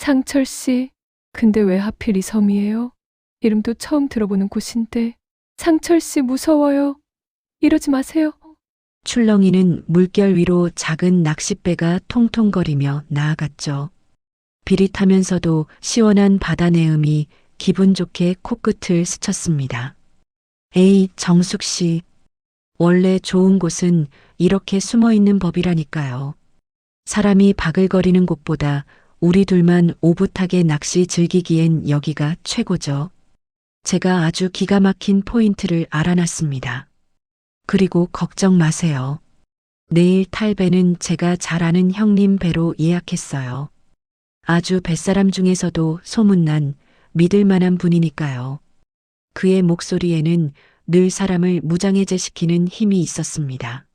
상철 씨, 근데 왜 하필 이 섬이에요? 이름도 처음 들어보는 곳인데. 상철 씨 무서워요. 이러지 마세요. 출렁이는 물결 위로 작은 낚싯배가 통통거리며 나아갔죠. 비릿하면서도 시원한 바다 내음이 기분 좋게 코끝을 스쳤습니다. 에이, 정숙 씨. 원래 좋은 곳은 이렇게 숨어 있는 법이라니까요. 사람이 바글거리는 곳보다 우리 둘만 오붓하게 낚시 즐기기엔 여기가 최고죠. 제가 아주 기가 막힌 포인트를 알아놨습니다. 그리고 걱정 마세요. 내일 탈 배는 제가 잘 아는 형님 배로 예약했어요. 아주 뱃사람 중에서도 소문난 믿을 만한 분이니까요. 그의 목소리에는 늘 사람을 무장해제시키는 힘이 있었습니다.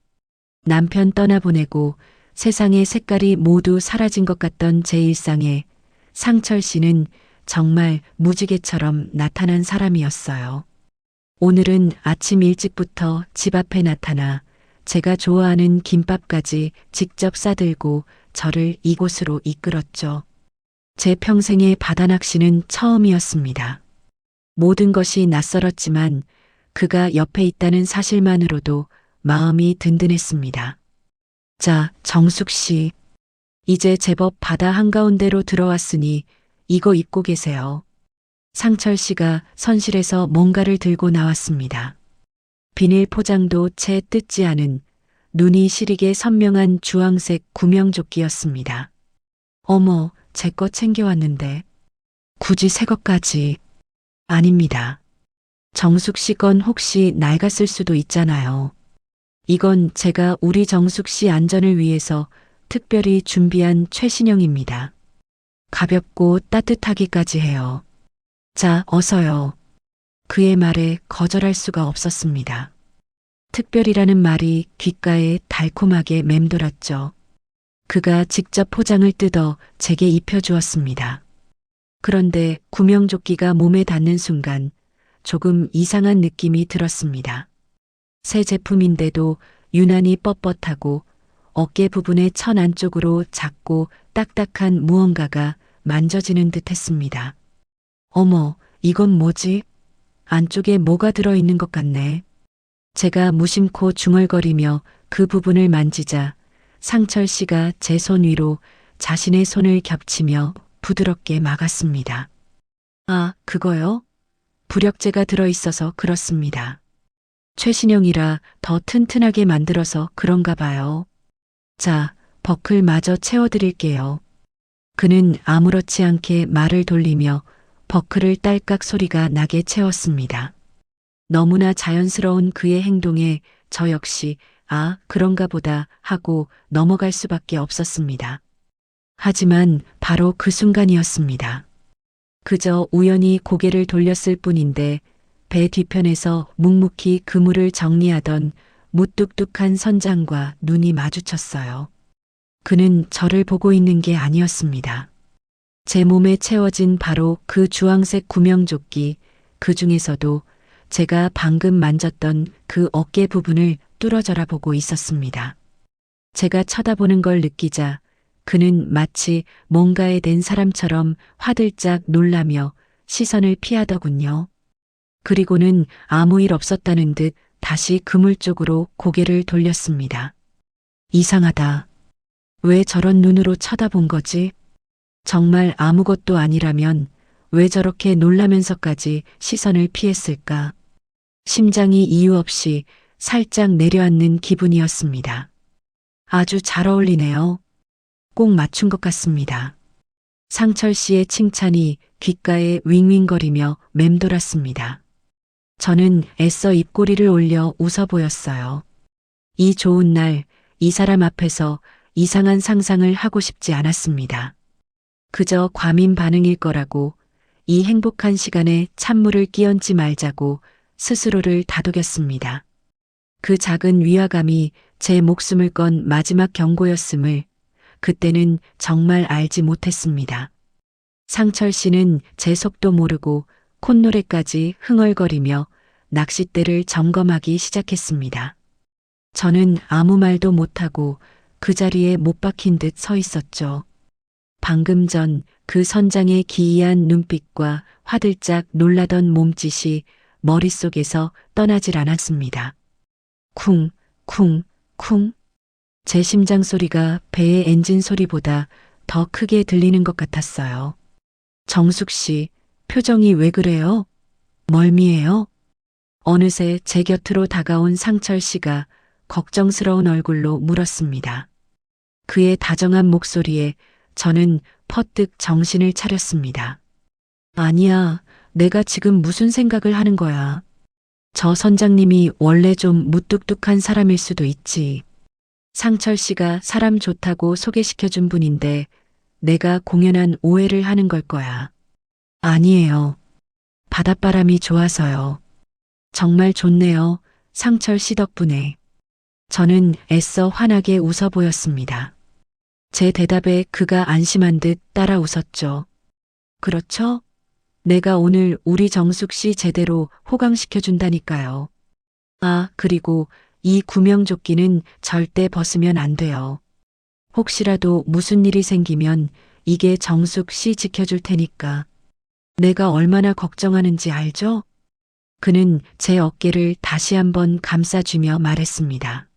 남편 떠나보내고 세상의 색깔이 모두 사라진 것 같던 제 일상에 상철 씨는 정말 무지개처럼 나타난 사람이었어요. 오늘은 아침 일찍부터 집 앞에 나타나 제가 좋아하는 김밥까지 직접 싸들고 저를 이곳으로 이끌었죠. 제 평생의 바다 낚시는 처음이었습니다. 모든 것이 낯설었지만 그가 옆에 있다는 사실만으로도 마음이 든든했습니다. 자, 정숙 씨. 이제 제법 바다 한가운데로 들어왔으니 이거 입고 계세요. 상철 씨가 선실에서 뭔가를 들고 나왔습니다. 비닐 포장도 채 뜯지 않은 눈이 시리게 선명한 주황색 구명조끼였습니다. 어머, 제 거 챙겨왔는데. 굳이 새 것까지. 아닙니다. 정숙 씨 건 혹시 낡았을 수도 있잖아요. 이건 제가 우리 정숙 씨 안전을 위해서 특별히 준비한 최신형입니다. 가볍고 따뜻하기까지 해요. 자, 어서요. 그의 말에 거절할 수가 없었습니다. 특별이라는 말이 귓가에 달콤하게 맴돌았죠. 그가 직접 포장을 뜯어 제게 입혀주었습니다. 그런데 구명조끼가 몸에 닿는 순간 조금 이상한 느낌이 들었습니다. 새 제품인데도 유난히 뻣뻣하고 어깨 부분의 천 안쪽으로 작고 딱딱한 무언가가 만져지는 듯 했습니다. 어머, 이건 뭐지? 안쪽에 뭐가 들어있는 것 같네. 제가 무심코 중얼거리며 그 부분을 만지자 상철 씨가 제 손 위로 자신의 손을 겹치며 부드럽게 막았습니다. 아, 그거요? 부력제가 들어있어서 그렇습니다. 최신형이라 더 튼튼하게 만들어서 그런가 봐요. 자, 버클마저 채워드릴게요. 그는 아무렇지 않게 말을 돌리며 버클을 딸깍 소리가 나게 채웠습니다. 너무나 자연스러운 그의 행동에 저 역시 아, 그런가 보다 하고 넘어갈 수밖에 없었습니다. 하지만 바로 그 순간이었습니다. 그저 우연히 고개를 돌렸을 뿐인데 배 뒤편에서 묵묵히 그물을 정리하던 무뚝뚝한 선장과 눈이 마주쳤어요. 그는 저를 보고 있는 게 아니었습니다. 제 몸에 채워진 바로 그 주황색 구명조끼, 그 중에서도 제가 방금 만졌던 그 어깨 부분을 뚫어져라 보고 있었습니다. 제가 쳐다보는 걸 느끼자 그는 마치 뭔가에 댄 사람처럼 화들짝 놀라며 시선을 피하더군요. 그리고는 아무 일 없었다는 듯 다시 그물 쪽으로 고개를 돌렸습니다. 이상하다. 왜 저런 눈으로 쳐다본 거지? 정말 아무것도 아니라면 왜 저렇게 놀라면서까지 시선을 피했을까? 심장이 이유 없이 살짝 내려앉는 기분이었습니다. 아주 잘 어울리네요. 꼭 맞춘 것 같습니다. 상철 씨의 칭찬이 귓가에 윙윙거리며 맴돌았습니다. 저는 애써 입꼬리를 올려 웃어 보였어요. 이 좋은 날, 이 사람 앞에서 이상한 상상을 하고 싶지 않았습니다. 그저 과민 반응일 거라고, 이 행복한 시간에 찬물을 끼얹지 말자고 스스로를 다독였습니다. 그 작은 위화감이 제 목숨을 건 마지막 경고였음을 그때는 정말 알지 못했습니다. 상철 씨는 제 속도 모르고 콧노래까지 흥얼거리며 낚싯대를 점검하기 시작했습니다. 저는 아무 말도 못하고 그 자리에 못 박힌 듯 서 있었죠. 방금 전 그 선장의 기이한 눈빛과 화들짝 놀라던 몸짓이 머릿속에서 떠나질 않았습니다. 쿵, 쿵, 쿵. 제 심장 소리가 배의 엔진 소리보다 더 크게 들리는 것 같았어요. 정숙 씨, 표정이 왜 그래요? 멀미해요? 어느새 제 곁으로 다가온 상철 씨가 걱정스러운 얼굴로 물었습니다. 그의 다정한 목소리에 저는 퍼뜩 정신을 차렸습니다. 아니야, 내가 지금 무슨 생각을 하는 거야. 저 선장님이 원래 좀 무뚝뚝한 사람일 수도 있지. 상철 씨가 사람 좋다고 소개시켜준 분인데 내가 공연한 오해를 하는 걸 거야. 아니에요. 바닷바람이 좋아서요. 정말 좋네요. 상철 씨 덕분에. 저는 애써 환하게 웃어 보였습니다. 제 대답에 그가 안심한 듯 따라 웃었죠. 그렇죠? 내가 오늘 우리 정숙 씨 제대로 호강시켜준다니까요. 아, 그리고 이 구명조끼는 절대 벗으면 안 돼요. 혹시라도 무슨 일이 생기면 이게 정숙 씨 지켜줄 테니까. 내가 얼마나 걱정하는지 알죠? 그는 제 어깨를 다시 한번 감싸주며 말했습니다.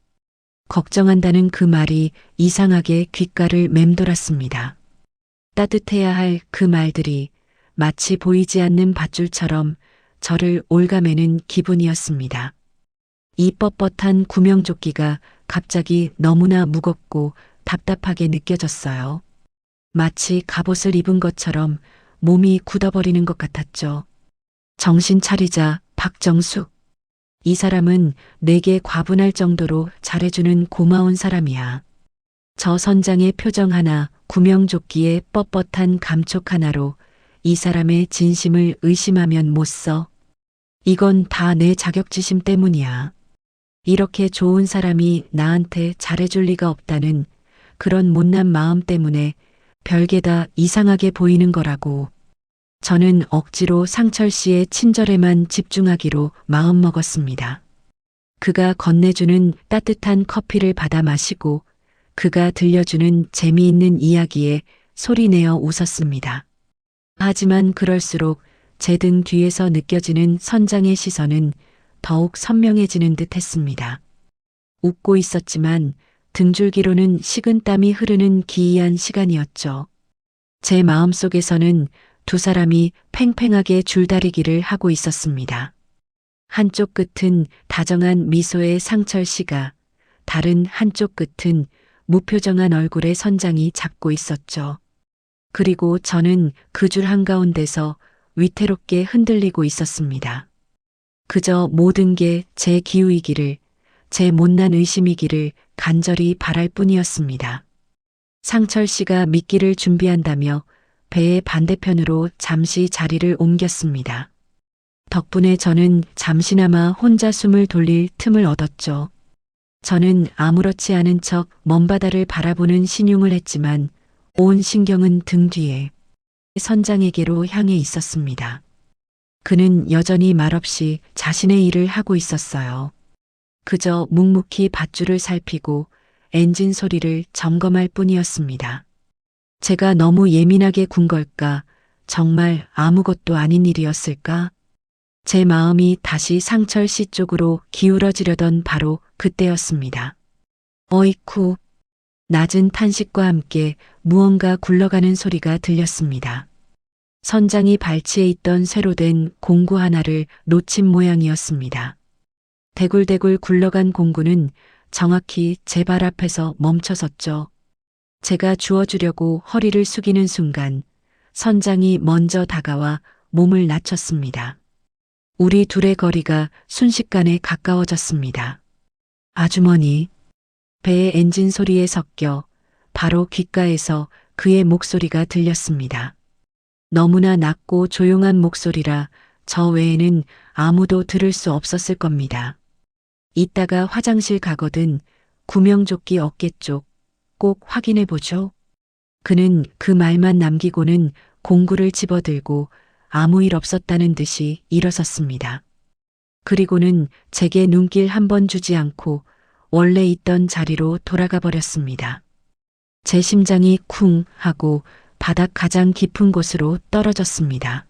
걱정한다는 그 말이 이상하게 귓가를 맴돌았습니다. 따뜻해야 할 그 말들이 마치 보이지 않는 밧줄처럼 저를 올가매는 기분이었습니다. 이 뻣뻣한 구명조끼가 갑자기 너무나 무겁고 답답하게 느껴졌어요. 마치 갑옷을 입은 것처럼 몸이 굳어버리는 것 같았죠. 정신 차리자, 박정숙. 이 사람은 내게 과분할 정도로 잘해주는 고마운 사람이야. 저 선장의 표정 하나, 구명조끼의 뻣뻣한 감촉 하나로 이 사람의 진심을 의심하면 못 써. 이건 다 내 자격지심 때문이야. 이렇게 좋은 사람이 나한테 잘해줄 리가 없다는 그런 못난 마음 때문에 별게 다 이상하게 보이는 거라고. 저는 억지로 상철 씨의 친절에만 집중하기로 마음먹었습니다. 그가 건네주는 따뜻한 커피를 받아 마시고 그가 들려주는 재미있는 이야기에 소리내어 웃었습니다. 하지만 그럴수록 제 등 뒤에서 느껴지는 선장의 시선은 더욱 선명해지는 듯 했습니다. 웃고 있었지만 등줄기로는 식은땀이 흐르는 기이한 시간이었죠. 제 마음속에서는 두 사람이 팽팽하게 줄다리기를 하고 있었습니다. 한쪽 끝은 다정한 미소의 상철 씨가, 다른 한쪽 끝은 무표정한 얼굴의 선장이 잡고 있었죠. 그리고 저는 그 줄 한가운데서 위태롭게 흔들리고 있었습니다. 그저 모든 게 제 기우이기를, 제 못난 의심이기를 간절히 바랄 뿐이었습니다. 상철 씨가 미끼를 준비한다며 배의 반대편으로 잠시 자리를 옮겼습니다. 덕분에 저는 잠시나마 혼자 숨을 돌릴 틈을 얻었죠. 저는 아무렇지 않은 척 먼 바다를 바라보는 신용을 했지만 온 신경은 등 뒤에 선장에게로 향해 있었습니다. 그는 여전히 말없이 자신의 일을 하고 있었어요. 그저 묵묵히 밧줄을 살피고 엔진 소리를 점검할 뿐이었습니다. 제가 너무 예민하게 군 걸까? 정말 아무것도 아닌 일이었을까? 제 마음이 다시 상철 씨 쪽으로 기울어지려던 바로 그때였습니다. 어이쿠. 낮은 탄식과 함께 무언가 굴러가는 소리가 들렸습니다. 선장이 발치에 있던 쇠로 된 공구 하나를 놓친 모양이었습니다. 대굴대굴 굴러간 공구는 정확히 제 발 앞에서 멈춰섰죠. 제가 주워주려고 허리를 숙이는 순간 선장이 먼저 다가와 몸을 낮췄습니다. 우리 둘의 거리가 순식간에 가까워졌습니다. 아주머니. 배의 엔진 소리에 섞여 바로 귓가에서 그의 목소리가 들렸습니다. 너무나 낮고 조용한 목소리라 저 외에는 아무도 들을 수 없었을 겁니다. 이따가 화장실 가거든 구명조끼 어깨 쪽 꼭 확인해 보죠. 그는 그 말만 남기고는 공구를 집어들고 아무 일 없었다는 듯이 일어섰습니다. 그리고는 제게 눈길 한 번 주지 않고 원래 있던 자리로 돌아가 버렸습니다. 제 심장이 쿵 하고 바닥 가장 깊은 곳으로 떨어졌습니다.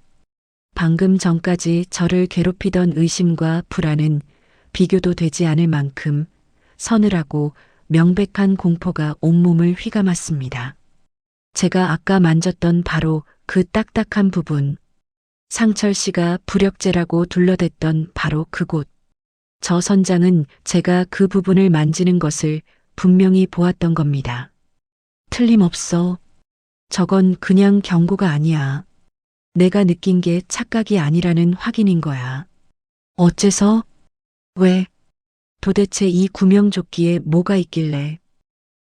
방금 전까지 저를 괴롭히던 의심과 불안은 비교도 되지 않을 만큼 서늘하고 명백한 공포가 온몸을 휘감았습니다. 제가 아까 만졌던 바로 그 딱딱한 부분, 상철 씨가 부력제라고 둘러댔던 바로 그곳. 저 선장은 제가 그 부분을 만지는 것을 분명히 보았던 겁니다. 틀림없어. 저건 그냥 경고가 아니야. 내가 느낀 게 착각이 아니라는 확인인 거야. 어째서? 왜? 도대체 이 구명조끼에 뭐가 있길래?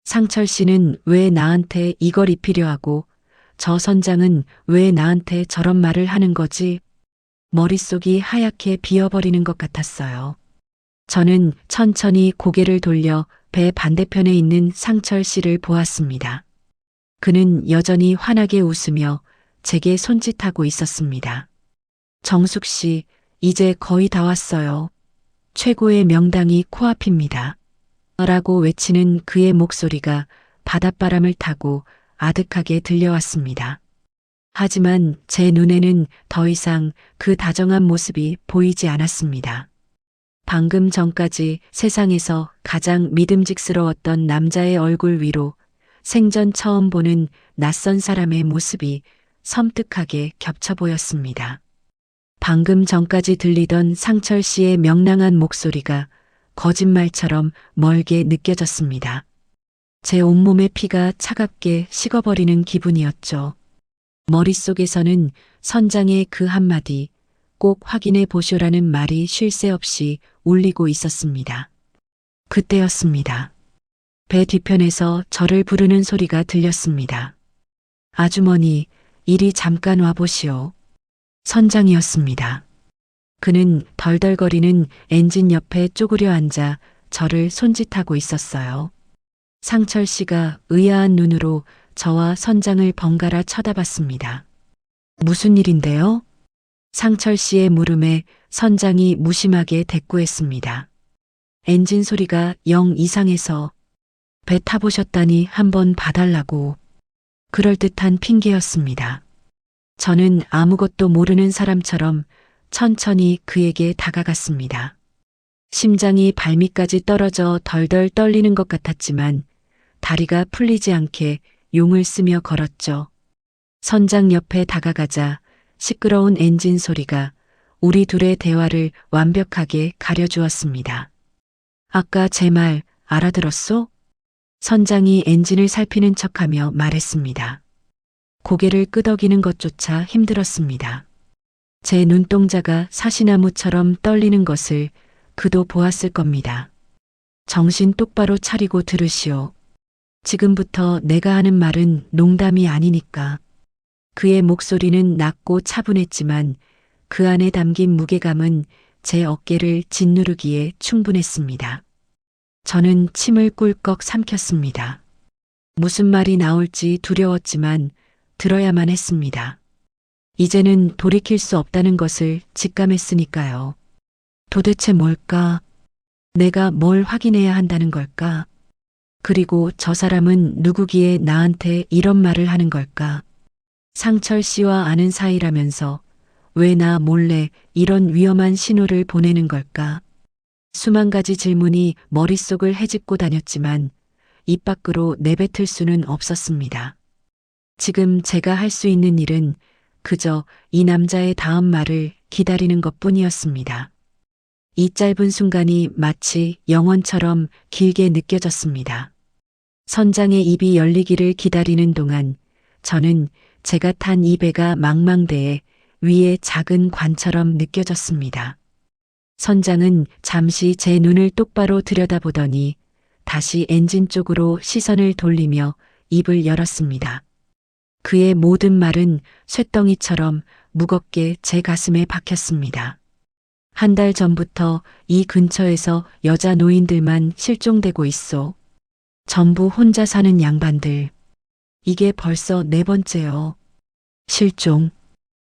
상철 씨는 왜 나한테 이걸 입히려 하고 저 선장은 왜 나한테 저런 말을 하는 거지? 머릿속이 하얗게 비어버리는 것 같았어요. 저는 천천히 고개를 돌려 배 반대편에 있는 상철 씨를 보았습니다. 그는 여전히 환하게 웃으며 제게 손짓하고 있었습니다. 정숙 씨, 이제 거의 다 왔어요. 최고의 명당이 코앞입니다. 라고 외치는 그의 목소리가 바닷바람을 타고 아득하게 들려왔습니다. 하지만 제 눈에는 더 이상 그 다정한 모습이 보이지 않았습니다. 방금 전까지 세상에서 가장 믿음직스러웠던 남자의 얼굴 위로 생전 처음 보는 낯선 사람의 모습이 섬뜩하게 겹쳐 보였습니다. 방금 전까지 들리던 상철 씨의 명랑한 목소리가 거짓말처럼 멀게 느껴졌습니다. 제 온몸의 피가 차갑게 식어버리는 기분이었죠. 머릿속에서는 선장의 그 한마디, 꼭 확인해 보쇼라는 말이 쉴 새 없이 울리고 있었습니다. 그때였습니다. 배 뒤편에서 저를 부르는 소리가 들렸습니다. 아주머니, 이리 잠깐 와보시오. 선장이었습니다. 그는 덜덜거리는 엔진 옆에 쪼그려 앉아 저를 손짓하고 있었어요. 상철 씨가 의아한 눈으로 저와 선장을 번갈아 쳐다봤습니다. 무슨 일인데요? 상철 씨의 물음에 선장이 무심하게 대꾸했습니다. 엔진 소리가 영 이상해서 배 타보셨다니 한번 봐달라고. 그럴듯한 핑계였습니다. 저는 아무것도 모르는 사람처럼 천천히 그에게 다가갔습니다. 심장이 발밑까지 떨어져 덜덜 떨리는 것 같았지만 다리가 풀리지 않게 용을 쓰며 걸었죠. 선장 옆에 다가가자 시끄러운 엔진 소리가 우리 둘의 대화를 완벽하게 가려주었습니다. 아까 제 말 알아들었소? 선장이 엔진을 살피는 척하며 말했습니다. 고개를 끄덕이는 것조차 힘들었습니다. 제 눈동자가 사시나무처럼 떨리는 것을 그도 보았을 겁니다. 정신 똑바로 차리고 들으시오. 지금부터 내가 하는 말은 농담이 아니니까. 그의 목소리는 낮고 차분했지만 그 안에 담긴 무게감은 제 어깨를 짓누르기에 충분했습니다. 저는 침을 꿀꺽 삼켰습니다. 무슨 말이 나올지 두려웠지만 들어야만 했습니다. 이제는 돌이킬 수 없다는 것을 직감했으니까요. 도대체 뭘까? 내가 뭘 확인해야 한다는 걸까? 그리고 저 사람은 누구기에 나한테 이런 말을 하는 걸까? 상철 씨와 아는 사이라면서 왜 나 몰래 이런 위험한 신호를 보내는 걸까? 수만 가지 질문이 머릿속을 헤집고 다녔지만 입 밖으로 내뱉을 수는 없었습니다. 지금 제가 할 수 있는 일은 그저 이 남자의 다음 말을 기다리는 것뿐이었습니다. 이 짧은 순간이 마치 영원처럼 길게 느껴졌습니다. 선장의 입이 열리기를 기다리는 동안 저는 제가 탄 이 배가 망망대해 위에 작은 관처럼 느껴졌습니다. 선장은 잠시 제 눈을 똑바로 들여다보더니 다시 엔진 쪽으로 시선을 돌리며 입을 열었습니다. 그의 모든 말은 쇳덩이처럼 무겁게 제 가슴에 박혔습니다. 한 달 전부터 이 근처에서 여자 노인들만 실종되고 있어. 전부 혼자 사는 양반들. 이게 벌써 4번째요. 실종.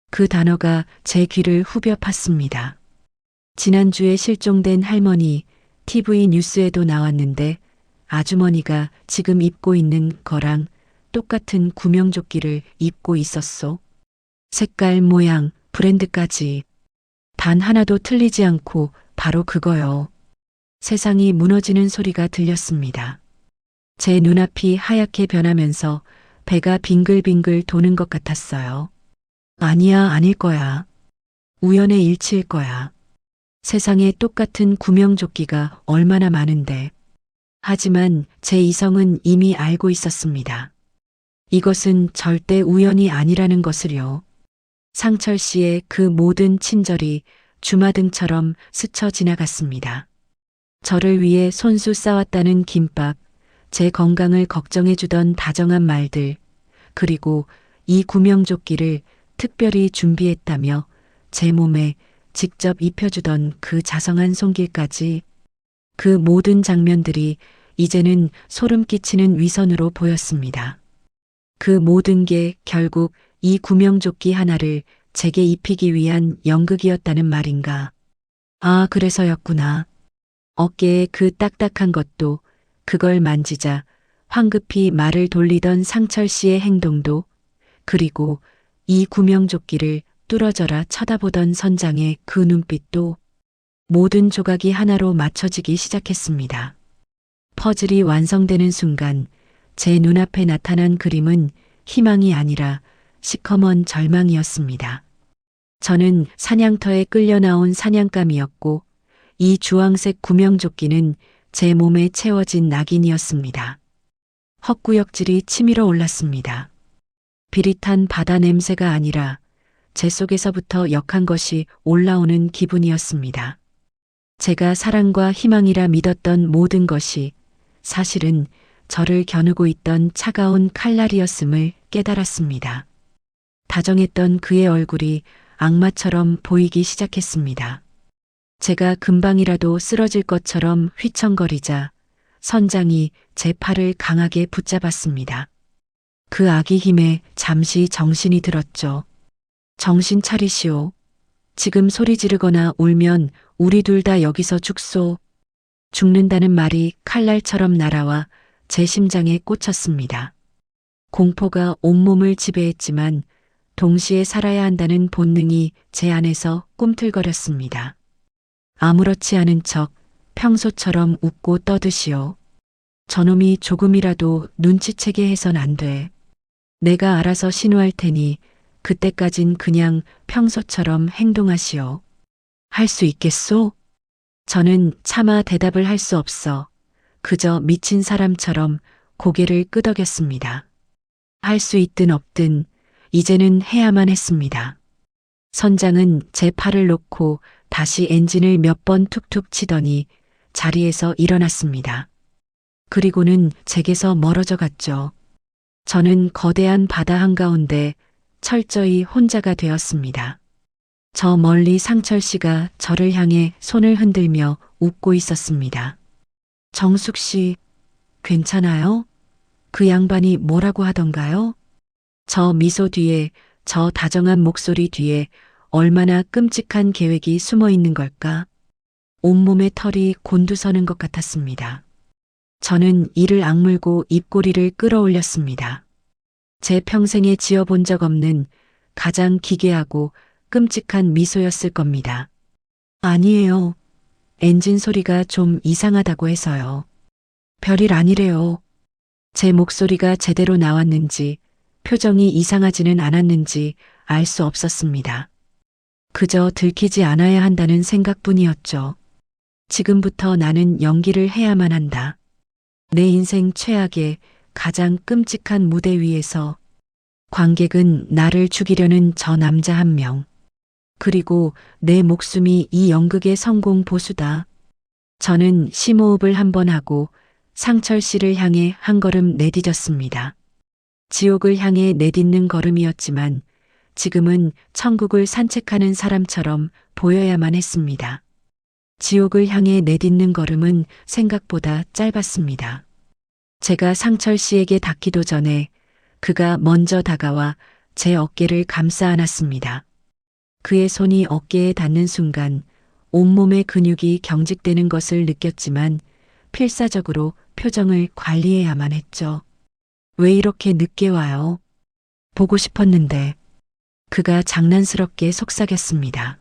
그 단어가 제 귀를 후벼 팠습니다. 지난주에 실종된 할머니 TV 뉴스에도 나왔는데 아주머니가 지금 입고 있는 거랑 똑같은 구명조끼를 입고 있었소. 색깔, 모양, 브랜드까지. 단 하나도 틀리지 않고 바로 그거요. 세상이 무너지는 소리가 들렸습니다. 제 눈앞이 하얗게 변하면서 배가 빙글빙글 도는 것 같았어요. 아니야, 아닐 거야. 우연의 일치일 거야. 세상에 똑같은 구명조끼가 얼마나 많은데. 하지만 제 이성은 이미 알고 있었습니다. 이것은 절대 우연이 아니라는 것을요. 상철 씨의 그 모든 친절이 주마등처럼 스쳐 지나갔습니다. 저를 위해 손수 싸왔다는 김밥, 제 건강을 걱정해주던 다정한 말들, 그리고 이 구명조끼를 특별히 준비했다며 제 몸에 직접 입혀주던 그 자성한 손길까지, 그 모든 장면들이 이제는 소름 끼치는 위선으로 보였습니다. 그 모든 게 결국 이 구명조끼 하나를 제게 입히기 위한 연극이었다는 말인가. 아, 그래서였구나. 어깨에 그 딱딱한 것도, 그걸 만지자 황급히 말을 돌리던 상철 씨의 행동도, 그리고 이 구명조끼를 뚫어져라 쳐다보던 선장의 그 눈빛도, 모든 조각이 하나로 맞춰지기 시작했습니다. 퍼즐이 완성되는 순간 제 눈앞에 나타난 그림은 희망이 아니라 시커먼 절망이었습니다. 저는 사냥터에 끌려 나온 사냥감이었고, 이 주황색 구명조끼는 제 몸에 채워진 낙인이었습니다. 헛구역질이 치밀어 올랐습니다. 비릿한 바다 냄새가 아니라 제 속에서부터 역한 것이 올라오는 기분이었습니다. 제가 사랑과 희망이라 믿었던 모든 것이 사실은 저를 겨누고 있던 차가운 칼날이었음을 깨달았습니다. 다정했던 그의 얼굴이 악마처럼 보이기 시작했습니다. 제가 금방이라도 쓰러질 것처럼 휘청거리자 선장이 제 팔을 강하게 붙잡았습니다. 그 악의 힘에 잠시 정신이 들었죠. 정신 차리시오. 지금 소리 지르거나 울면 우리 둘 다 여기서 죽소. 죽는다는 말이 칼날처럼 날아와 제 심장에 꽂혔습니다. 공포가 온몸을 지배했지만 동시에 살아야 한다는 본능이 제 안에서 꿈틀거렸습니다. 아무렇지 않은 척 평소처럼 웃고 떠드시오. 저놈이 조금이라도 눈치채게 해선 안 돼. 내가 알아서 신호할 테니 그때까진 그냥 평소처럼 행동하시오. 할 수 있겠소? 저는 차마 대답을 할 수 없어 그저 미친 사람처럼 고개를 끄덕였습니다. 할 수 있든 없든 이제는 해야만 했습니다. 선장은 제 팔을 놓고 다시 엔진을 몇 번 툭툭 치더니 자리에서 일어났습니다. 그리고는 제게서 멀어져 갔죠. 저는 거대한 바다 한가운데 철저히 혼자가 되었습니다. 저 멀리 상철 씨가 저를 향해 손을 흔들며 웃고 있었습니다. 정숙 씨, 괜찮아요? 그 양반이 뭐라고 하던가요? 저 미소 뒤에, 저 다정한 목소리 뒤에 얼마나 끔찍한 계획이 숨어 있는 걸까? 온몸의 털이 곤두서는 것 같았습니다. 저는 이를 악물고 입꼬리를 끌어올렸습니다. 제 평생에 지어본 적 없는 가장 기괴하고 끔찍한 미소였을 겁니다. 아니에요. 엔진 소리가 좀 이상하다고 해서요. 별일 아니래요. 제 목소리가 제대로 나왔는지 표정이 이상하지는 않았는지 알 수 없었습니다. 그저 들키지 않아야 한다는 생각뿐이었죠. 지금부터 나는 연기를 해야만 한다. 내 인생 최악의 가장 끔찍한 무대 위에서 관객은 나를 죽이려는 저 남자 한 명. 그리고 내 목숨이 이 연극의 성공 보수다. 저는 심호흡을 한번 하고 상철 씨를 향해 한 걸음 내디뎠습니다. 지옥을 향해 내딛는 걸음이었지만 지금은 천국을 산책하는 사람처럼 보여야만 했습니다. 지옥을 향해 내딛는 걸음은 생각보다 짧았습니다. 제가 상철 씨에게 닿기도 전에 그가 먼저 다가와 제 어깨를 감싸 안았습니다. 그의 손이 어깨에 닿는 순간 온몸의 근육이 경직되는 것을 느꼈지만 필사적으로 표정을 관리해야만 했죠. 왜 이렇게 늦게 와요? 보고 싶었는데. 그가 장난스럽게 속삭였습니다.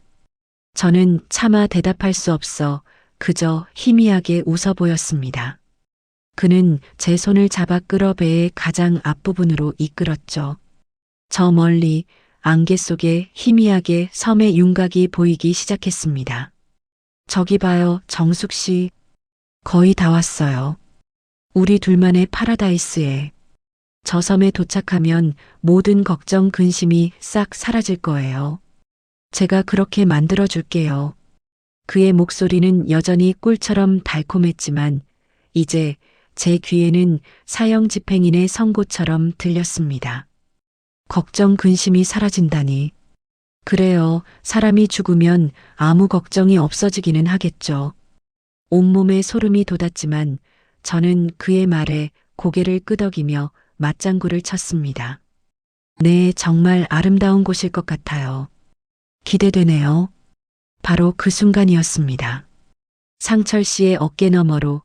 저는 차마 대답할 수 없어 그저 희미하게 웃어 보였습니다. 그는 제 손을 잡아 끌어 배의 가장 앞부분으로 이끌었죠. 저 멀리 안개 속에 희미하게 섬의 윤곽이 보이기 시작했습니다. 저기 봐요, 정숙 씨. 거의 다 왔어요. 우리 둘만의 파라다이스에. 저 섬에 도착하면 모든 걱정, 근심이 싹 사라질 거예요. 제가 그렇게 만들어 줄게요. 그의 목소리는 여전히 꿀처럼 달콤했지만 이제 제 귀에는 사형 집행인의 선고처럼 들렸습니다. 걱정, 근심이 사라진다니. 그래요. 사람이 죽으면 아무 걱정이 없어지기는 하겠죠. 온몸에 소름이 돋았지만 저는 그의 말에 고개를 끄덕이며 맞장구를 쳤습니다. 네, 정말 아름다운 곳일 것 같아요. 기대되네요. 바로 그 순간이었습니다. 상철 씨의 어깨 너머로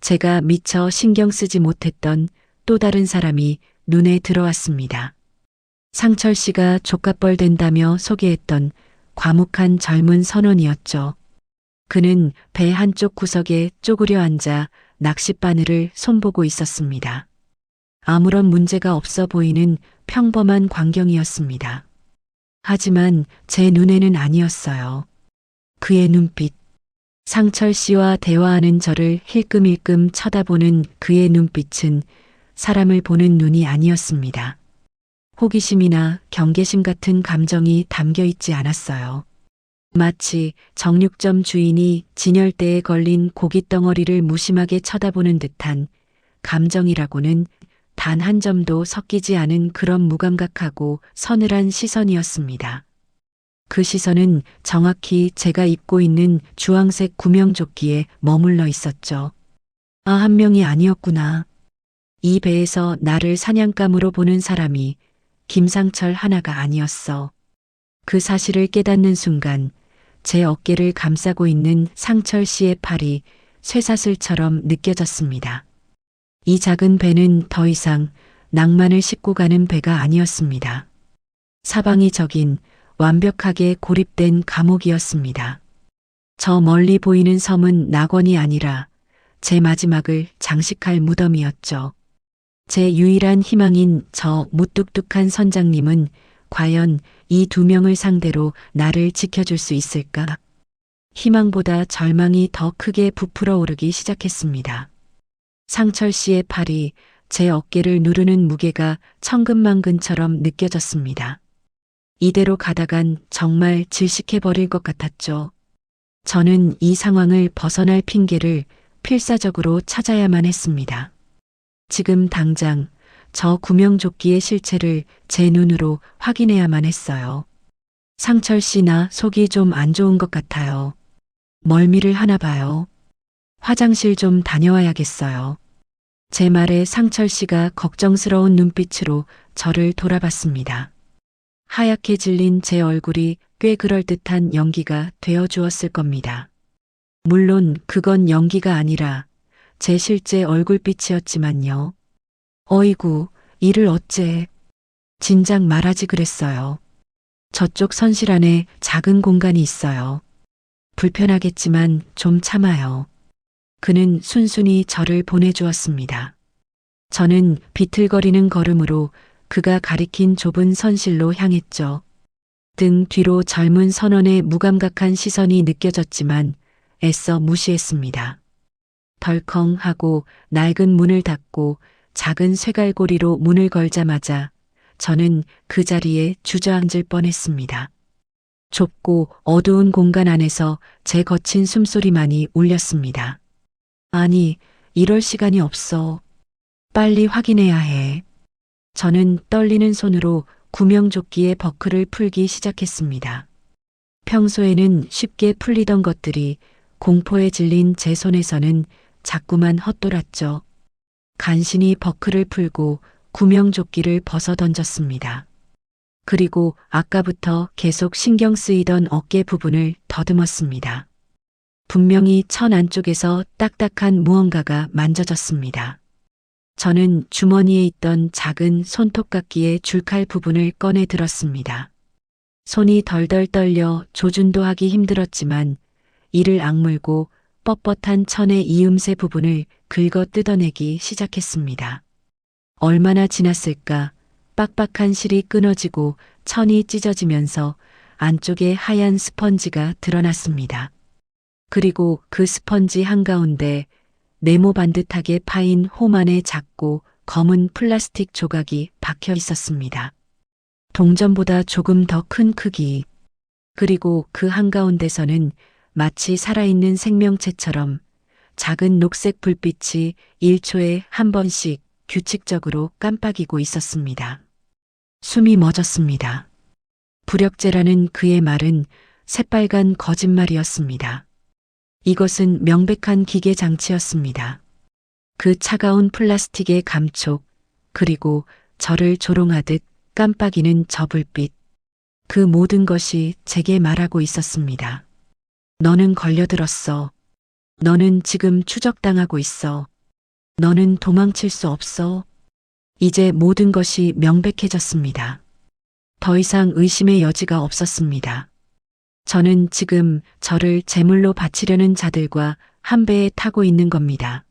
제가 미처 신경 쓰지 못했던 또 다른 사람이 눈에 들어왔습니다. 상철 씨가 족갑벌 된다며 소개했던 과묵한 젊은 선원이었죠. 그는 배 한쪽 구석에 쪼그려 앉아 낚싯바늘을 손보고 있었습니다. 아무런 문제가 없어 보이는 평범한 광경이었습니다. 하지만 제 눈에는 아니었어요. 그의 눈빛, 상철 씨와 대화하는 저를 힐끔힐끔 쳐다보는 그의 눈빛은 사람을 보는 눈이 아니었습니다. 호기심이나 경계심 같은 감정이 담겨 있지 않았어요. 마치 정육점 주인이 진열대에 걸린 고깃 덩어리를 무심하게 쳐다보는 듯한 감정이라고는 단 한 점도 섞이지 않은 그런 무감각하고 서늘한 시선이었습니다. 그 시선은 정확히 제가 입고 있는 주황색 구명조끼에 머물러 있었죠. 아, 한 명이 아니었구나. 이 배에서 나를 사냥감으로 보는 사람이 김상철 하나가 아니었어. 그 사실을 깨닫는 순간 제 어깨를 감싸고 있는 상철 씨의 팔이 쇠사슬처럼 느껴졌습니다. 이 작은 배는 더 이상 낭만을 싣고 가는 배가 아니었습니다. 사방이 적인 완벽하게 고립된 감옥이었습니다. 저 멀리 보이는 섬은 낙원이 아니라 제 마지막을 장식할 무덤이었죠. 제 유일한 희망인 저 무뚝뚝한 선장님은 과연 이 두 명을 상대로 나를 지켜줄 수 있을까? 희망보다 절망이 더 크게 부풀어 오르기 시작했습니다. 상철 씨의 팔이 제 어깨를 누르는 무게가 천근만근처럼 느껴졌습니다. 이대로 가다간 정말 질식해버릴 것 같았죠. 저는 이 상황을 벗어날 핑계를 필사적으로 찾아야만 했습니다. 지금 당장 저 구명조끼의 실체를 제 눈으로 확인해야만 했어요. 상철 씨나 속이 좀 안 좋은 것 같아요. 멀미를 하나 봐요. 화장실 좀 다녀와야겠어요. 제 말에 상철 씨가 걱정스러운 눈빛으로 저를 돌아봤습니다. 하얗게 질린 제 얼굴이 꽤 그럴듯한 연기가 되어 주었을 겁니다. 물론 그건 연기가 아니라 제 실제 얼굴빛이었지만요. 어이구, 이를 어째. 진작 말하지 그랬어요. 저쪽 선실 안에 작은 공간이 있어요. 불편하겠지만 좀 참아요. 그는 순순히 저를 보내주었습니다. 저는 비틀거리는 걸음으로 그가 가리킨 좁은 선실로 향했죠. 등 뒤로 젊은 선원의 무감각한 시선이 느껴졌지만 애써 무시했습니다. 덜컹 하고 낡은 문을 닫고 작은 쇠갈고리로 문을 걸자마자 저는 그 자리에 주저앉을 뻔했습니다. 좁고 어두운 공간 안에서 제 거친 숨소리만이 울렸습니다. 아니, 이럴 시간이 없어. 빨리 확인해야 해. 저는 떨리는 손으로 구명조끼의 버클을 풀기 시작했습니다. 평소에는 쉽게 풀리던 것들이 공포에 질린 제 손에서는 자꾸만 헛돌았죠. 간신히 버클을 풀고 구명조끼를 벗어 던졌습니다. 그리고 아까부터 계속 신경 쓰이던 어깨 부분을 더듬었습니다. 분명히 천 안쪽에서 딱딱한 무언가가 만져졌습니다. 저는 주머니에 있던 작은 손톱깎이의 줄칼 부분을 꺼내 들었습니다. 손이 덜덜 떨려 조준도 하기 힘들었지만 이를 악물고 뻣뻣한 천의 이음새 부분을 긁어 뜯어내기 시작했습니다. 얼마나 지났을까? 빡빡한 실이 끊어지고 천이 찢어지면서 안쪽에 하얀 스펀지가 드러났습니다. 그리고 그 스펀지 한가운데 네모 반듯하게 파인 홈 안에 작고 검은 플라스틱 조각이 박혀 있었습니다. 동전보다 조금 더 큰 크기. 그리고 그 한가운데서는 마치 살아있는 생명체처럼 작은 녹색 불빛이 1초에 한 번씩 규칙적으로 깜빡이고 있었습니다. 숨이 멎었습니다. 불역제라는 그의 말은 새빨간 거짓말이었습니다. 이것은 명백한 기계 장치였습니다. 그 차가운 플라스틱의 감촉, 그리고 저를 조롱하듯 깜빡이는 저 불빛. 그 모든 것이 제게 말하고 있었습니다. 너는 걸려들었어. 너는 지금 추적당하고 있어. 너는 도망칠 수 없어. 이제 모든 것이 명백해졌습니다. 더 이상 의심의 여지가 없었습니다. 저는 지금 저를 제물로 바치려는 자들과 한 배에 타고 있는 겁니다.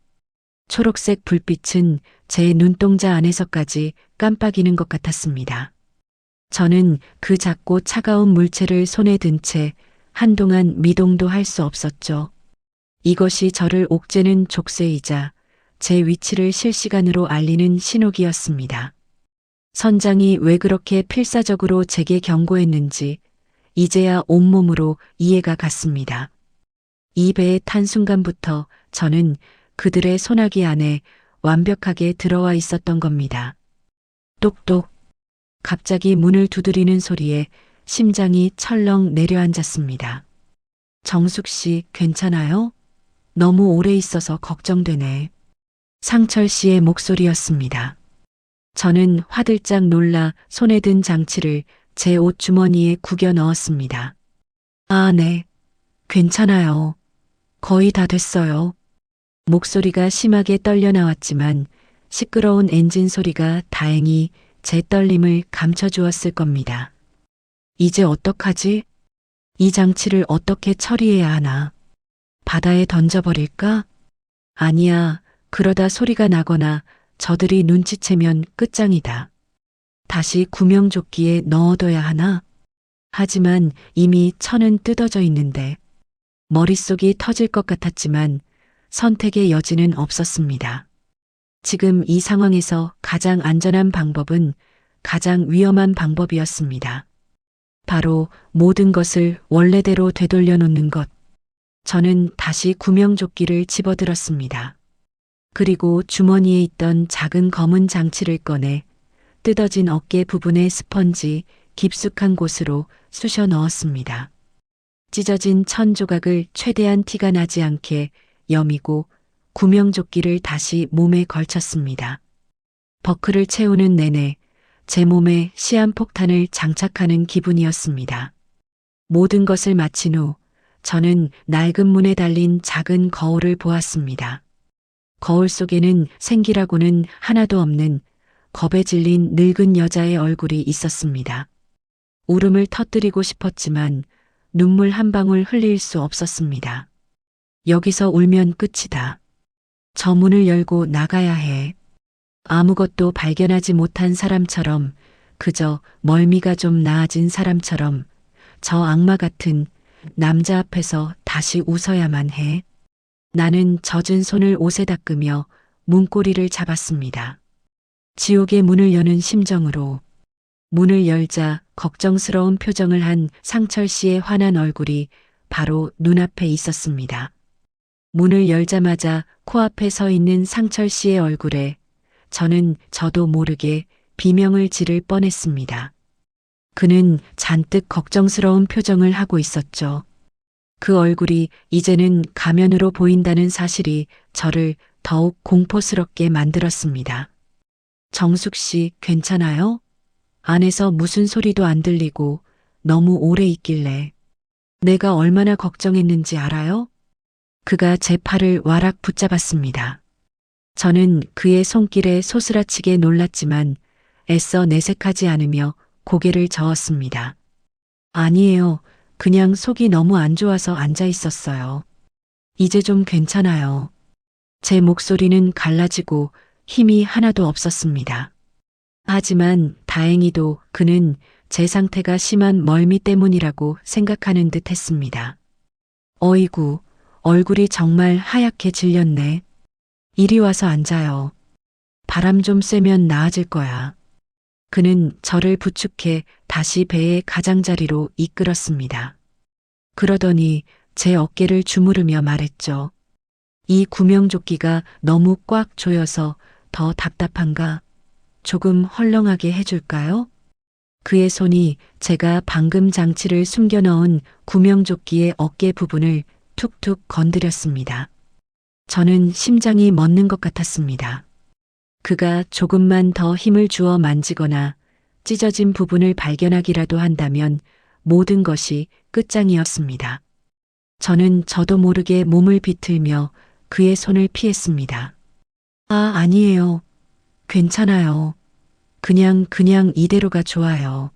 초록색 불빛은 제 눈동자 안에서까지 깜빡이는 것 같았습니다. 저는 그 작고 차가운 물체를 손에 든 채 한동안 미동도 할 수 없었죠. 이것이 저를 옥죄는 족쇄이자 제 위치를 실시간으로 알리는 신호기였습니다. 선장이 왜 그렇게 필사적으로 제게 경고했는지 이제야 온몸으로 이해가 갔습니다. 이 배에 탄 순간부터 저는 그들의 소나기 안에 완벽하게 들어와 있었던 겁니다. 똑똑. 갑자기 문을 두드리는 소리에 심장이 철렁 내려앉았습니다. 정숙 씨, 괜찮아요? 너무 오래 있어서 걱정되네. 상철 씨의 목소리였습니다. 저는 화들짝 놀라 손에 든 장치를 제 옷 주머니에 구겨 넣었습니다. 아, 네. 괜찮아요. 거의 다 됐어요. 목소리가 심하게 떨려 나왔지만 시끄러운 엔진 소리가 다행히 제 떨림을 감춰주었을 겁니다. 이제 어떡하지? 이 장치를 어떻게 처리해야 하나? 바다에 던져버릴까? 아니야. 그러다 소리가 나거나 저들이 눈치채면 끝장이다. 다시 구명조끼에 넣어둬야 하나? 하지만 이미 천은 뜯어져 있는데 머릿속이 터질 것 같았지만 선택의 여지는 없었습니다. 지금 이 상황에서 가장 안전한 방법은 가장 위험한 방법이었습니다. 바로 모든 것을 원래대로 되돌려 놓는 것. 저는 다시 구명조끼를 집어들었습니다. 그리고 주머니에 있던 작은 검은 장치를 꺼내 뜯어진 어깨 부분의 스펀지 깊숙한 곳으로 쑤셔 넣었습니다. 찢어진 천 조각을 최대한 티가 나지 않게 여미고 구명조끼를 다시 몸에 걸쳤습니다. 버클을 채우는 내내 제 몸에 시한폭탄을 장착하는 기분이었습니다. 모든 것을 마친 후 저는 낡은 문에 달린 작은 거울을 보았습니다. 거울 속에는 생기라고는 하나도 없는 겁에 질린 늙은 여자의 얼굴이 있었습니다. 울음을 터뜨리고 싶었지만 눈물 한 방울 흘릴 수 없었습니다. 여기서 울면 끝이다. 저 문을 열고 나가야 해. 아무것도 발견하지 못한 사람처럼, 그저 멀미가 좀 나아진 사람처럼 저 악마 같은 남자 앞에서 다시 웃어야만 해. 나는 젖은 손을 옷에 닦으며 문고리를 잡았습니다. 지옥의 문을 여는 심정으로. 문을 열자 걱정스러운 표정을 한 상철 씨의 환한 얼굴이 바로 눈앞에 있었습니다. 문을 열자마자 코앞에 서 있는 상철 씨의 얼굴에 저는 저도 모르게 비명을 지를 뻔했습니다. 그는 잔뜩 걱정스러운 표정을 하고 있었죠. 그 얼굴이 이제는 가면으로 보인다는 사실이 저를 더욱 공포스럽게 만들었습니다. 정숙 씨, 괜찮아요? 안에서 무슨 소리도 안 들리고 너무 오래 있길래. 내가 얼마나 걱정했는지 알아요? 그가 제 팔을 와락 붙잡았습니다. 저는 그의 손길에 소스라치게 놀랐지만 애써 내색하지 않으며 고개를 저었습니다. 아니에요. 그냥 속이 너무 안 좋아서 앉아 있었어요. 이제 좀 괜찮아요. 제 목소리는 갈라지고 힘이 하나도 없었습니다. 하지만 다행히도 그는 제 상태가 심한 멀미 때문이라고 생각하는 듯 했습니다. 어이구, 얼굴이 정말 하얗게 질렸네. 이리 와서 앉아요. 바람 좀 쐬면 나아질 거야. 그는 저를 부축해 다시 배의 가장자리로 이끌었습니다. 그러더니 제 어깨를 주무르며 말했죠. 이 구명조끼가 너무 꽉 조여서 더 답답한가? 조금 헐렁하게 해줄까요? 그의 손이 제가 방금 장치를 숨겨 넣은 구명조끼의 어깨 부분을 툭툭 건드렸습니다. 저는 심장이 멎는 것 같았습니다. 그가 조금만 더 힘을 주어 만지거나 찢어진 부분을 발견하기라도 한다면 모든 것이 끝장이었습니다. 저는 저도 모르게 몸을 비틀며 그의 손을 피했습니다. 아니에요. 괜찮아요. 그냥 이대로가 좋아요.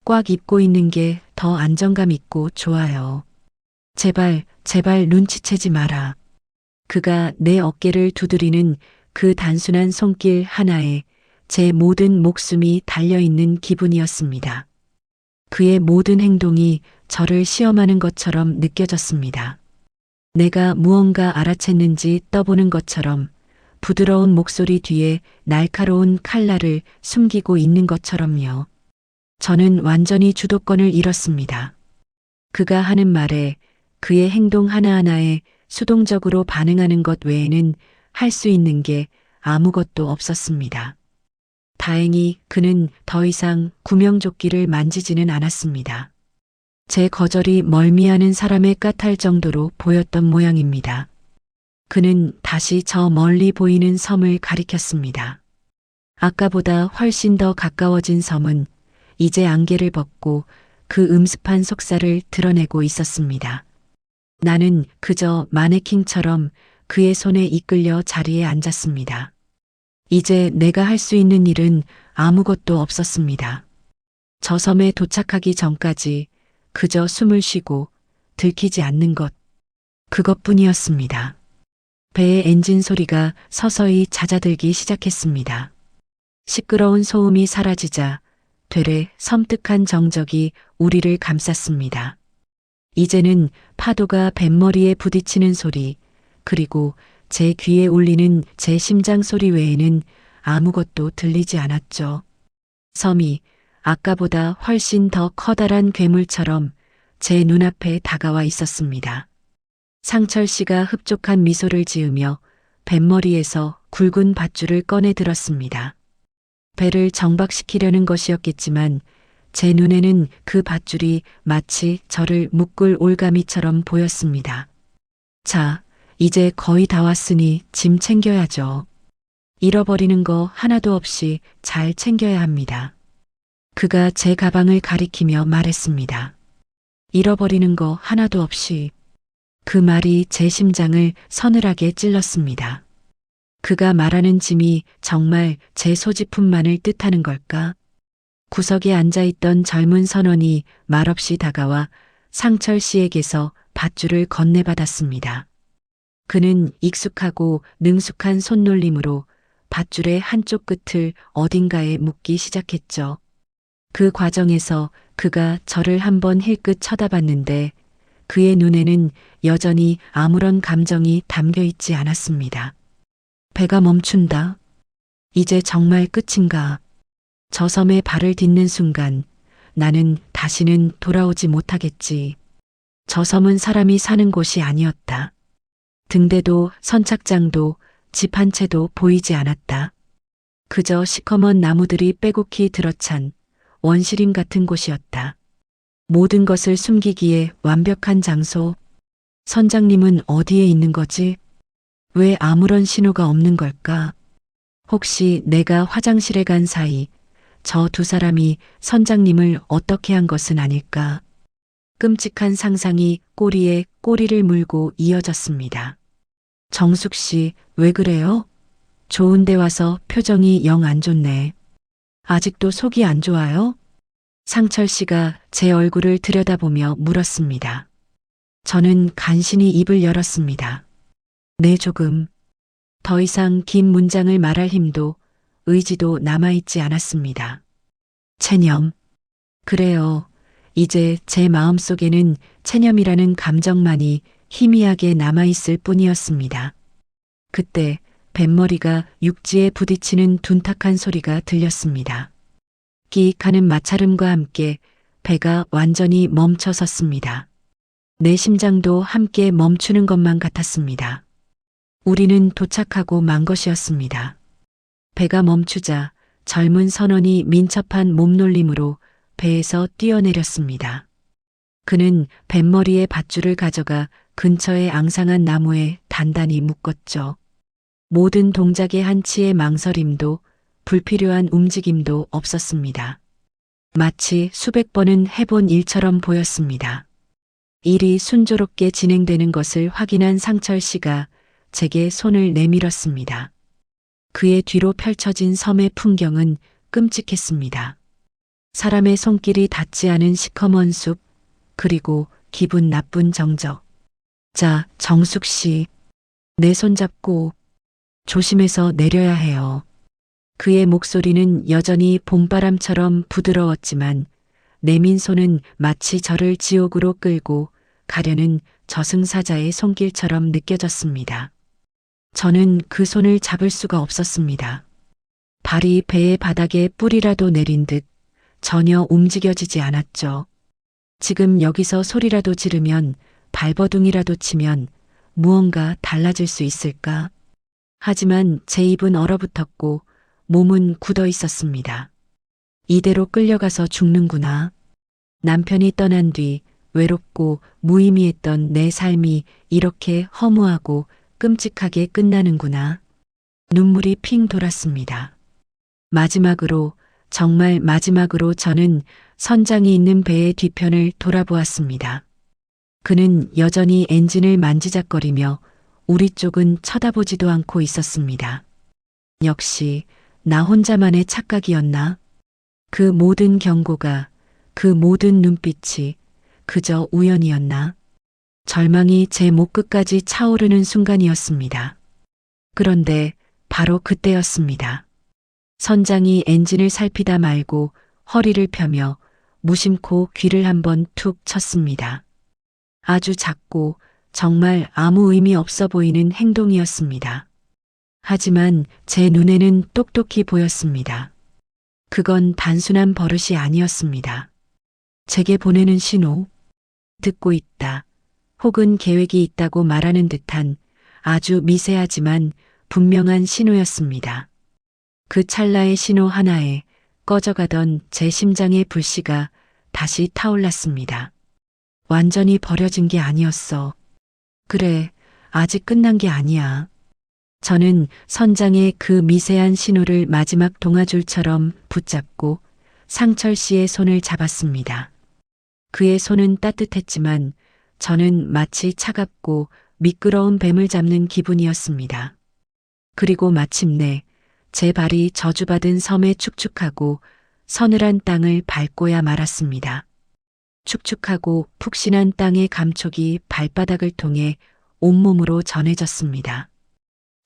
꽉 입고 있는 게 더 안정감 있고 좋아요. 제발 눈치채지 마라. 그가 내 어깨를 두드리는 그 단순한 손길 하나에 제 모든 목숨이 달려있는 기분이었습니다. 그의 모든 행동이 저를 시험하는 것처럼 느껴졌습니다. 내가 무언가 알아챘는지 떠보는 것처럼 부드러운 목소리 뒤에 날카로운 칼날을 숨기고 있는 것처럼요. 저는 완전히 주도권을 잃었습니다. 그가 하는 말에 그의 행동 하나하나에 수동적으로 반응하는 것 외에는 할 수 있는 게 아무것도 없었습니다. 다행히 그는 더 이상 구명조끼를 만지지는 않았습니다. 제 거절이 멀미하는 사람의 까탈 정도로 보였던 모양입니다. 그는 다시 저 멀리 보이는 섬을 가리켰습니다. 아까보다 훨씬 더 가까워진 섬은 이제 안개를 벗고 그 음습한 속살을 드러내고 있었습니다. 나는 그저 마네킹처럼 그의 손에 이끌려 자리에 앉았습니다. 이제 내가 할 수 있는 일은 아무것도 없었습니다. 저 섬에 도착하기 전까지 그저 숨을 쉬고 들키지 않는 것, 그것뿐이었습니다. 배의 엔진 소리가 서서히 잦아들기 시작했습니다. 시끄러운 소음이 사라지자 되레 섬뜩한 정적이 우리를 감쌌습니다. 이제는 파도가 뱃머리에 부딪히는 소리, 그리고 제 귀에 울리는 제 심장 소리 외에는 아무것도 들리지 않았죠. 섬이 아까보다 훨씬 더 커다란 괴물처럼 제 눈앞에 다가와 있었습니다. 상철 씨가 흡족한 미소를 지으며 뱃머리에서 굵은 밧줄을 꺼내 들었습니다. 배를 정박시키려는 것이었겠지만 제 눈에는 그 밧줄이 마치 저를 묶을 올가미처럼 보였습니다. 자, 이제 거의 다 왔으니 짐 챙겨야죠. 잃어버리는 거 하나도 없이 잘 챙겨야 합니다. 그가 제 가방을 가리키며 말했습니다. 잃어버리는 거 하나도 없이. 그 말이 제 심장을 서늘하게 찔렀습니다. 그가 말하는 짐이 정말 제 소지품만을 뜻하는 걸까? 구석에 앉아있던 젊은 선원이 말없이 다가와 상철 씨에게서 밧줄을 건네받았습니다. 그는 익숙하고 능숙한 손놀림으로 밧줄의 한쪽 끝을 어딘가에 묶기 시작했죠. 그 과정에서 그가 저를 한번 힐끗 쳐다봤는데 그의 눈에는 여전히 아무런 감정이 담겨 있지 않았습니다. 배가 멈춘다. 이제 정말 끝인가? 저 섬에 발을 딛는 순간 나는 다시는 돌아오지 못하겠지. 저 섬은 사람이 사는 곳이 아니었다. 등대도 선착장도 집 한 채도 보이지 않았다. 그저 시커먼 나무들이 빼곡히 들어찬 원시림 같은 곳이었다. 모든 것을 숨기기에 완벽한 장소. 선장님은 어디에 있는 거지? 왜 아무런 신호가 없는 걸까? 혹시 내가 화장실에 간 사이 저 두 사람이 선장님을 어떻게 한 것은 아닐까? 끔찍한 상상이 꼬리에 꼬리를 물고 이어졌습니다. 정숙 씨, 왜 그래요? 좋은데 와서 표정이 영 안 좋네. 아직도 속이 안 좋아요? 상철 씨가 제 얼굴을 들여다보며 물었습니다. 저는 간신히 입을 열었습니다. 네, 조금. 더 이상 긴 문장을 말할 힘도 의지도 남아있지 않았습니다. 체념. 그래요. 이제 제 마음속에는 체념이라는 감정만이 희미하게 남아있을 뿐이었습니다. 그때 뱃머리가 육지에 부딪히는 둔탁한 소리가 들렸습니다. 끼익하는 마찰음과 함께 배가 완전히 멈춰 섰습니다. 내 심장도 함께 멈추는 것만 같았습니다. 우리는 도착하고 만 것이었습니다. 배가 멈추자 젊은 선원이 민첩한 몸놀림으로 배에서 뛰어내렸습니다. 그는 뱃머리에 밧줄을 가져가 근처의 앙상한 나무에 단단히 묶었죠. 모든 동작의 한치의 망설임도 불필요한 움직임도 없었습니다. 마치 수백 번은 해본 일처럼 보였습니다. 일이 순조롭게 진행되는 것을 확인한 상철 씨가 제게 손을 내밀었습니다. 그의 뒤로 펼쳐진 섬의 풍경은 끔찍했습니다. 사람의 손길이 닿지 않은 시커먼 숲, 그리고 기분 나쁜 정적. 자, 정숙 씨. 내 손 잡고 조심해서 내려야 해요. 그의 목소리는 여전히 봄바람처럼 부드러웠지만 내민 손은 마치 저를 지옥으로 끌고 가려는 저승사자의 손길처럼 느껴졌습니다. 저는 그 손을 잡을 수가 없었습니다. 발이 배의 바닥에 뿌리라도 내린 듯 전혀 움직여지지 않았죠. 지금 여기서 소리라도 지르면, 발버둥이라도 치면 무언가 달라질 수 있을까? 하지만 제 입은 얼어붙었고 몸은 굳어 있었습니다. 이대로 끌려가서 죽는구나. 남편이 떠난 뒤 외롭고 무의미했던 내 삶이 이렇게 허무하고 끔찍하게 끝나는구나. 눈물이 핑 돌았습니다. 마지막으로, 정말 마지막으로 저는 선장이 있는 배의 뒤편을 돌아보았습니다. 그는 여전히 엔진을 만지작거리며 우리 쪽은 쳐다보지도 않고 있었습니다. 역시 나 혼자만의 착각이었나? 그 모든 경고가, 그 모든 눈빛이 그저 우연이었나? 절망이 제 목끝까지 차오르는 순간이었습니다. 그런데 바로 그때였습니다. 선장이 엔진을 살피다 말고 허리를 펴며 무심코 귀를 한번 툭 쳤습니다. 아주 작고 정말 아무 의미 없어 보이는 행동이었습니다. 하지만 제 눈에는 똑똑히 보였습니다. 그건 단순한 버릇이 아니었습니다. 제게 보내는 신호, 듣고 있다, 혹은 계획이 있다고 말하는 듯한 아주 미세하지만 분명한 신호였습니다. 그 찰나의 신호 하나에 꺼져가던 제 심장의 불씨가 다시 타올랐습니다. 완전히 버려진 게 아니었어. 그래, 아직 끝난 게 아니야. 저는 선장의 그 미세한 신호를 마지막 동아줄처럼 붙잡고 상철 씨의 손을 잡았습니다. 그의 손은 따뜻했지만 저는 마치 차갑고 미끄러운 뱀을 잡는 기분이었습니다. 그리고 마침내 제 발이 저주받은 섬에 축축하고 서늘한 땅을 밟고야 말았습니다. 축축하고 푹신한 땅의 감촉이 발바닥을 통해 온몸으로 전해졌습니다.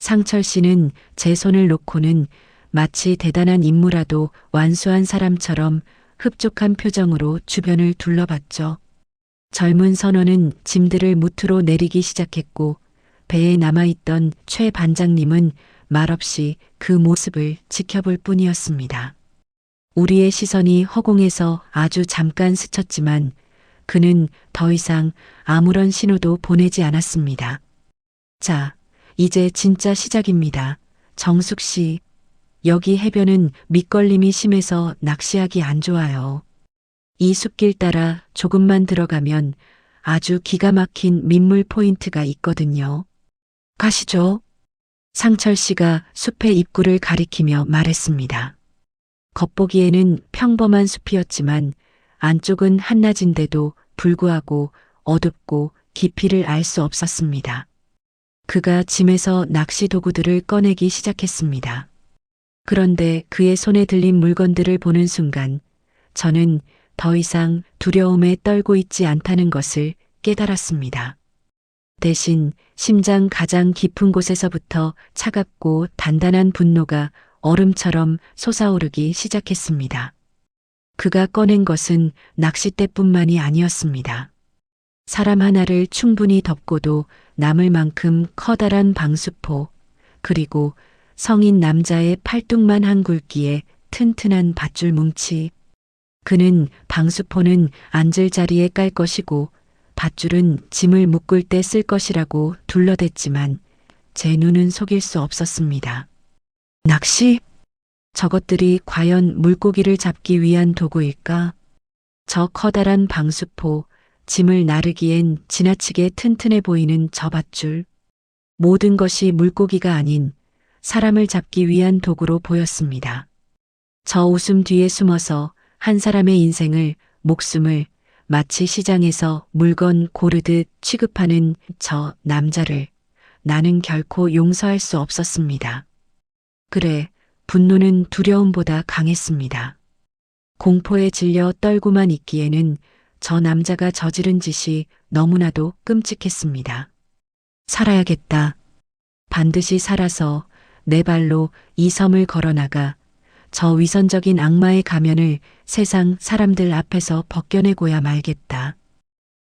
상철 씨는 제 손을 놓고는 마치 대단한 임무라도 완수한 사람처럼 흡족한 표정으로 주변을 둘러봤죠. 젊은 선원은 짐들을 무트로 내리기 시작했고 배에 남아있던 최 반장님은 말없이 그 모습을 지켜볼 뿐이었습니다. 우리의 시선이 허공에서 아주 잠깐 스쳤지만 그는 더 이상 아무런 신호도 보내지 않았습니다. 자, 이제 진짜 시작입니다. 정숙 씨, 여기 해변은 밑걸림이 심해서 낚시하기 안 좋아요. 이 숲길 따라 조금만 들어가면 아주 기가 막힌 민물 포인트가 있거든요. 가시죠. 상철 씨가 숲의 입구를 가리키며 말했습니다. 겉보기에는 평범한 숲이었지만 안쪽은 한낮인데도 불구하고 어둡고 깊이를 알 수 없었습니다. 그가 짐에서 낚시 도구들을 꺼내기 시작했습니다. 그런데 그의 손에 들린 물건들을 보는 순간 저는 더 이상 두려움에 떨고 있지 않다는 것을 깨달았습니다. 대신 심장 가장 깊은 곳에서부터 차갑고 단단한 분노가 얼음처럼 솟아오르기 시작했습니다. 그가 꺼낸 것은 낚싯대뿐만이 아니었습니다. 사람 하나를 충분히 덮고도 남을 만큼 커다란 방수포, 그리고 성인 남자의 팔뚝만 한 굵기의 튼튼한 밧줄 뭉치. 그는 방수포는 앉을 자리에 깔 것이고 밧줄은 짐을 묶을 때 쓸 것이라고 둘러댔지만 제 눈은 속일 수 없었습니다. 낚시? 저것들이 과연 물고기를 잡기 위한 도구일까? 저 커다란 방수포, 짐을 나르기엔 지나치게 튼튼해 보이는 저 밧줄. 모든 것이 물고기가 아닌 사람을 잡기 위한 도구로 보였습니다. 저 웃음 뒤에 숨어서 한 사람의 인생을, 목숨을 마치 시장에서 물건 고르듯 취급하는 저 남자를 나는 결코 용서할 수 없었습니다. 그래, 분노는 두려움보다 강했습니다. 공포에 질려 떨고만 있기에는 저 남자가 저지른 짓이 너무나도 끔찍했습니다. 살아야겠다. 반드시 살아서 내 발로 이 섬을 걸어나가 저 위선적인 악마의 가면을 세상 사람들 앞에서 벗겨내고야 말겠다.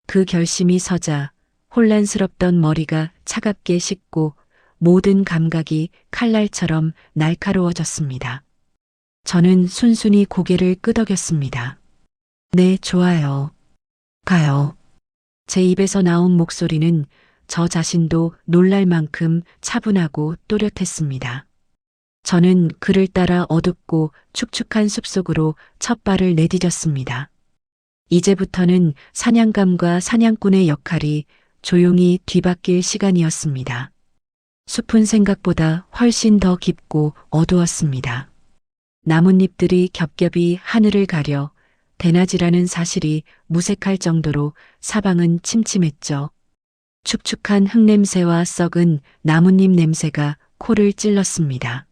그 결심이 서자 혼란스럽던 머리가 차갑게 식고 모든 감각이 칼날처럼 날카로워졌습니다. 저는 순순히 고개를 끄덕였습니다. 네, 좋아요. 가요. 제 입에서 나온 목소리는 저 자신도 놀랄 만큼 차분하고 또렷했습니다. 저는 그를 따라 어둡고 축축한 숲속으로 첫 발을 내디뎠습니다. 이제부터는 사냥감과 사냥꾼의 역할이 조용히 뒤바뀔 시간이었습니다. 숲은 생각보다 훨씬 더 깊고 어두웠습니다. 나뭇잎들이 겹겹이 하늘을 가려 대낮이라는 사실이 무색할 정도로 사방은 침침했죠. 축축한 흙냄새와 썩은 나뭇잎 냄새가 코를 찔렀습니다.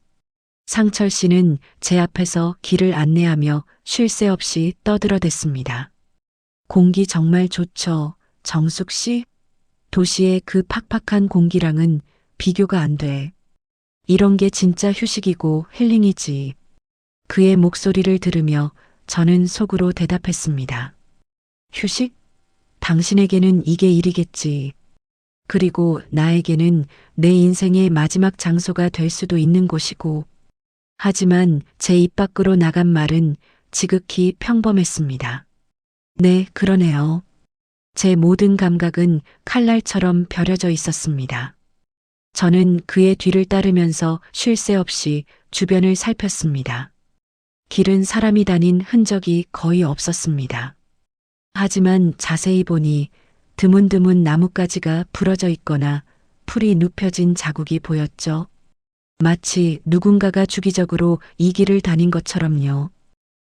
상철 씨는 제 앞에서 길을 안내하며 쉴 새 없이 떠들어댔습니다. 공기 정말 좋죠, 정숙 씨? 도시의 그 팍팍한 공기랑은 비교가 안 돼. 이런 게 진짜 휴식이고 힐링이지. 그의 목소리를 들으며 저는 속으로 대답했습니다. 휴식? 당신에게는 이게 일이겠지. 그리고 나에게는 내 인생의 마지막 장소가 될 수도 있는 곳이고. 하지만 제 입 밖으로 나간 말은 지극히 평범했습니다. 네, 그러네요. 제 모든 감각은 칼날처럼 벼려져 있었습니다. 저는 그의 뒤를 따르면서 쉴 새 없이 주변을 살폈습니다. 길은 사람이 다닌 흔적이 거의 없었습니다. 하지만 자세히 보니 드문드문 나뭇가지가 부러져 있거나 풀이 눕혀진 자국이 보였죠. 마치 누군가가 주기적으로 이 길을 다닌 것처럼요.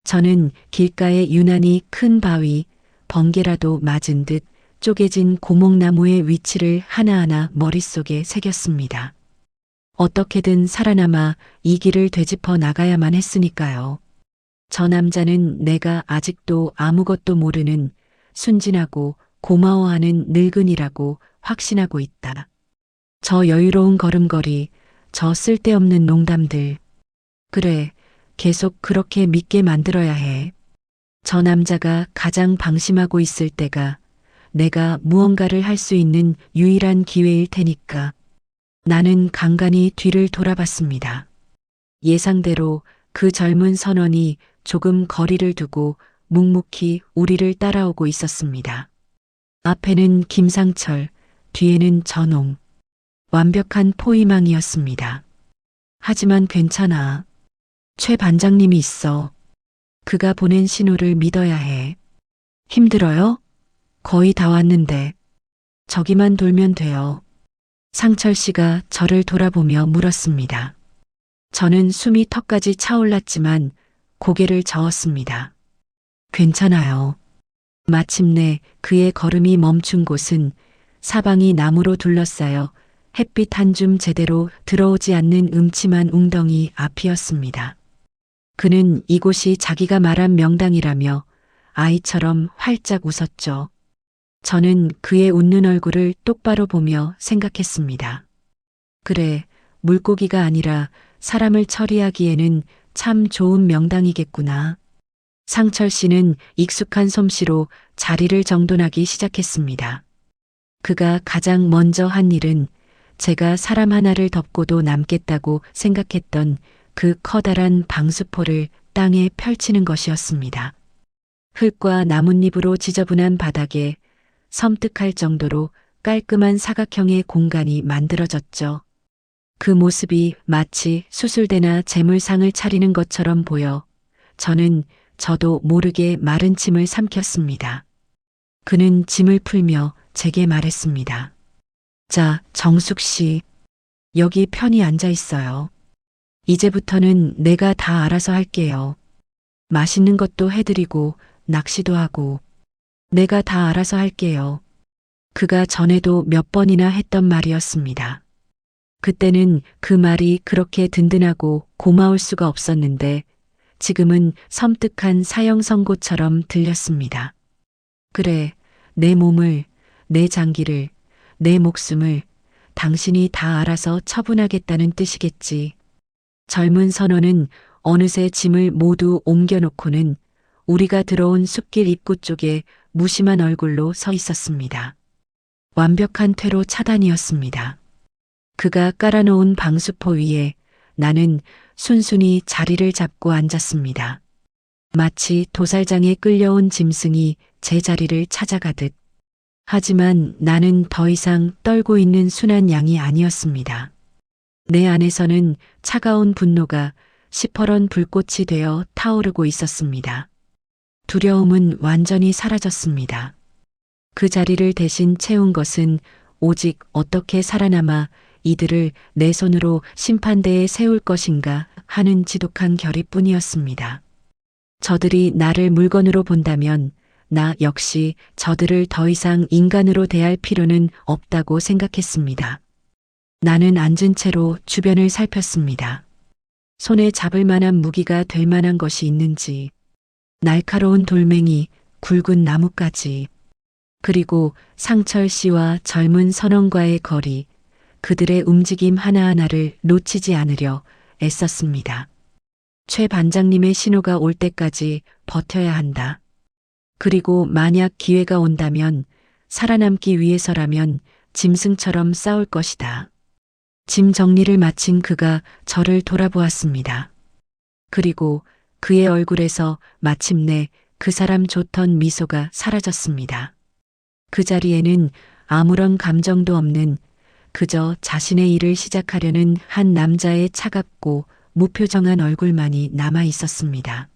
저는 길가에 유난히 큰 바위, 번개라도 맞은 듯 쪼개진 고목나무의 위치를 하나하나 머릿속에 새겼습니다. 어떻게든 살아남아 이 길을 되짚어 나가야만 했으니까요. 저 남자는 내가 아직도 아무것도 모르는 순진하고 고마워하는 늙은이라고 확신하고 있다. 저 여유로운 걸음걸이, 저 쓸데없는 농담들. 그래, 계속 그렇게 믿게 만들어야 해. 저 남자가 가장 방심하고 있을 때가 내가 무언가를 할 수 있는 유일한 기회일 테니까. 나는 간간히 뒤를 돌아봤습니다. 예상대로 그 젊은 선원이 조금 거리를 두고 묵묵히 우리를 따라오고 있었습니다. 앞에는 김상철, 뒤에는 전홍. 완벽한 포위망이었습니다. 하지만 괜찮아. 최 반장님이 있어. 그가 보낸 신호를 믿어야 해. 힘들어요? 거의 다 왔는데. 저기만 돌면 돼요. 상철 씨가 저를 돌아보며 물었습니다. 저는 숨이 턱까지 차올랐지만 고개를 저었습니다. 괜찮아요. 마침내 그의 걸음이 멈춘 곳은 사방이 나무로 둘러싸여 햇빛 한 줌 제대로 들어오지 않는 음침한 웅덩이 앞이었습니다. 그는 이곳이 자기가 말한 명당이라며 아이처럼 활짝 웃었죠. 저는 그의 웃는 얼굴을 똑바로 보며 생각했습니다. 그래, 물고기가 아니라 사람을 처리하기에는 참 좋은 명당이겠구나. 상철 씨는 익숙한 솜씨로 자리를 정돈하기 시작했습니다. 그가 가장 먼저 한 일은 제가 사람 하나를 덮고도 남겠다고 생각했던 그 커다란 방수포를 땅에 펼치는 것이었습니다. 흙과 나뭇잎으로 지저분한 바닥에 섬뜩할 정도로 깔끔한 사각형의 공간이 만들어졌죠. 그 모습이 마치 수술대나 재물상을 차리는 것처럼 보여 저는 저도 모르게 마른 침을 삼켰습니다. 그는 짐을 풀며 제게 말했습니다. 자, 정숙 씨. 여기 편히 앉아 있어요. 이제부터는 내가 다 알아서 할게요. 맛있는 것도 해드리고 낚시도 하고 내가 다 알아서 할게요. 그가 전에도 몇 번이나 했던 말이었습니다. 그때는 그 말이 그렇게 든든하고 고마울 수가 없었는데 지금은 섬뜩한 사형 선고처럼 들렸습니다. 그래, 내 몸을, 내 장기를, 내 목숨을 당신이 다 알아서 처분하겠다는 뜻이겠지. 젊은 선원은 어느새 짐을 모두 옮겨놓고는 우리가 들어온 숲길 입구 쪽에 무심한 얼굴로 서 있었습니다. 완벽한 퇴로 차단이었습니다. 그가 깔아놓은 방수포 위에 나는 순순히 자리를 잡고 앉았습니다. 마치 도살장에 끌려온 짐승이 제 자리를 찾아가듯. 하지만 나는 더 이상 떨고 있는 순한 양이 아니었습니다. 내 안에서는 차가운 분노가 시퍼런 불꽃이 되어 타오르고 있었습니다. 두려움은 완전히 사라졌습니다. 그 자리를 대신 채운 것은 오직 어떻게 살아남아 이들을 내 손으로 심판대에 세울 것인가 하는 지독한 결의뿐이었습니다. 저들이 나를 물건으로 본다면 나 역시 저들을 더 이상 인간으로 대할 필요는 없다고 생각했습니다. 나는 앉은 채로 주변을 살폈습니다. 손에 잡을 만한 무기가 될 만한 것이 있는지, 날카로운 돌멩이, 굵은 나뭇가지, 그리고 상철 씨와 젊은 선원과의 거리, 그들의 움직임 하나하나를 놓치지 않으려 애썼습니다. 최 반장님의 신호가 올 때까지 버텨야 한다. 그리고 만약 기회가 온다면 살아남기 위해서라면 짐승처럼 싸울 것이다. 짐 정리를 마친 그가 저를 돌아보았습니다. 그리고 그의 얼굴에서 마침내 그 사람 좋던 미소가 사라졌습니다. 그 자리에는 아무런 감정도 없는 그저 자신의 일을 시작하려는 한 남자의 차갑고 무표정한 얼굴만이 남아 있었습니다.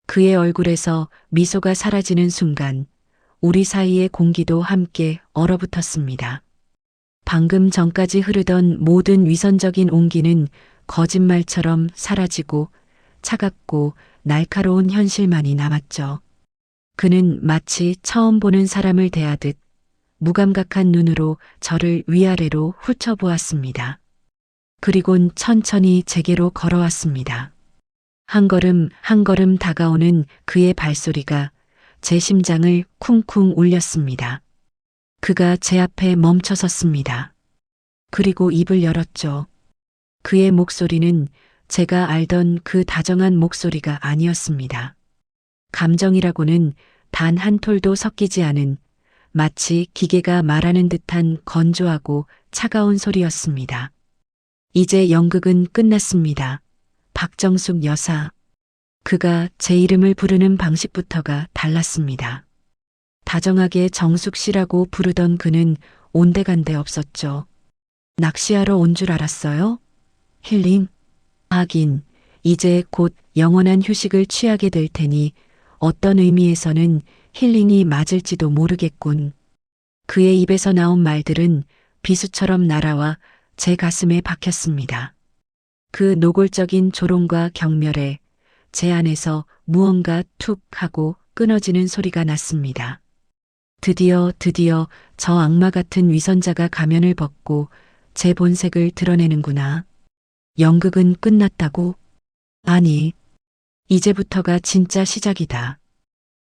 그의 얼굴에서 미소가 사라지는 순간 우리 사이의 공기도 함께 얼어붙었습니다. 방금 전까지 흐르던 모든 위선적인 온기는 거짓말처럼 사라지고 차갑고 날카로운 현실만이 남았죠. 그는 마치 처음 보는 사람을 대하듯 무감각한 눈으로 저를 위아래로 훑어보았습니다. 그리곤 천천히 제게로 걸어왔습니다. 한 걸음 한 걸음 다가오는 그의 발소리가 제 심장을 쿵쿵 울렸습니다. 그가 제 앞에 멈춰 섰습니다. 그리고 입을 열었죠. 그의 목소리는 제가 알던 그 다정한 목소리가 아니었습니다. 감정이라고는 단 한 톨도 섞이지 않은 마치 기계가 말하는 듯한 건조하고 차가운 소리였습니다. 이제 연극은 끝났습니다. 박정숙 여사. 그가 제 이름을 부르는 방식부터가 달랐습니다. 다정하게 정숙 씨라고 부르던 그는 온데간데 없었죠. 낚시하러 온 줄 알았어요? 힐링? 하긴, 이제 곧 영원한 휴식을 취하게 될 테니 어떤 의미에서는 힐링이 맞을지도 모르겠군. 그의 입에서 나온 말들은 비수처럼 날아와 제 가슴에 박혔습니다. 그 노골적인 조롱과 경멸에 제 안에서 무언가 툭 하고 끊어지는 소리가 났습니다. 드디어 저 악마 같은 위선자가 가면을 벗고 제 본색을 드러내는구나. 연극은 끝났다고? 아니, 이제부터가 진짜 시작이다.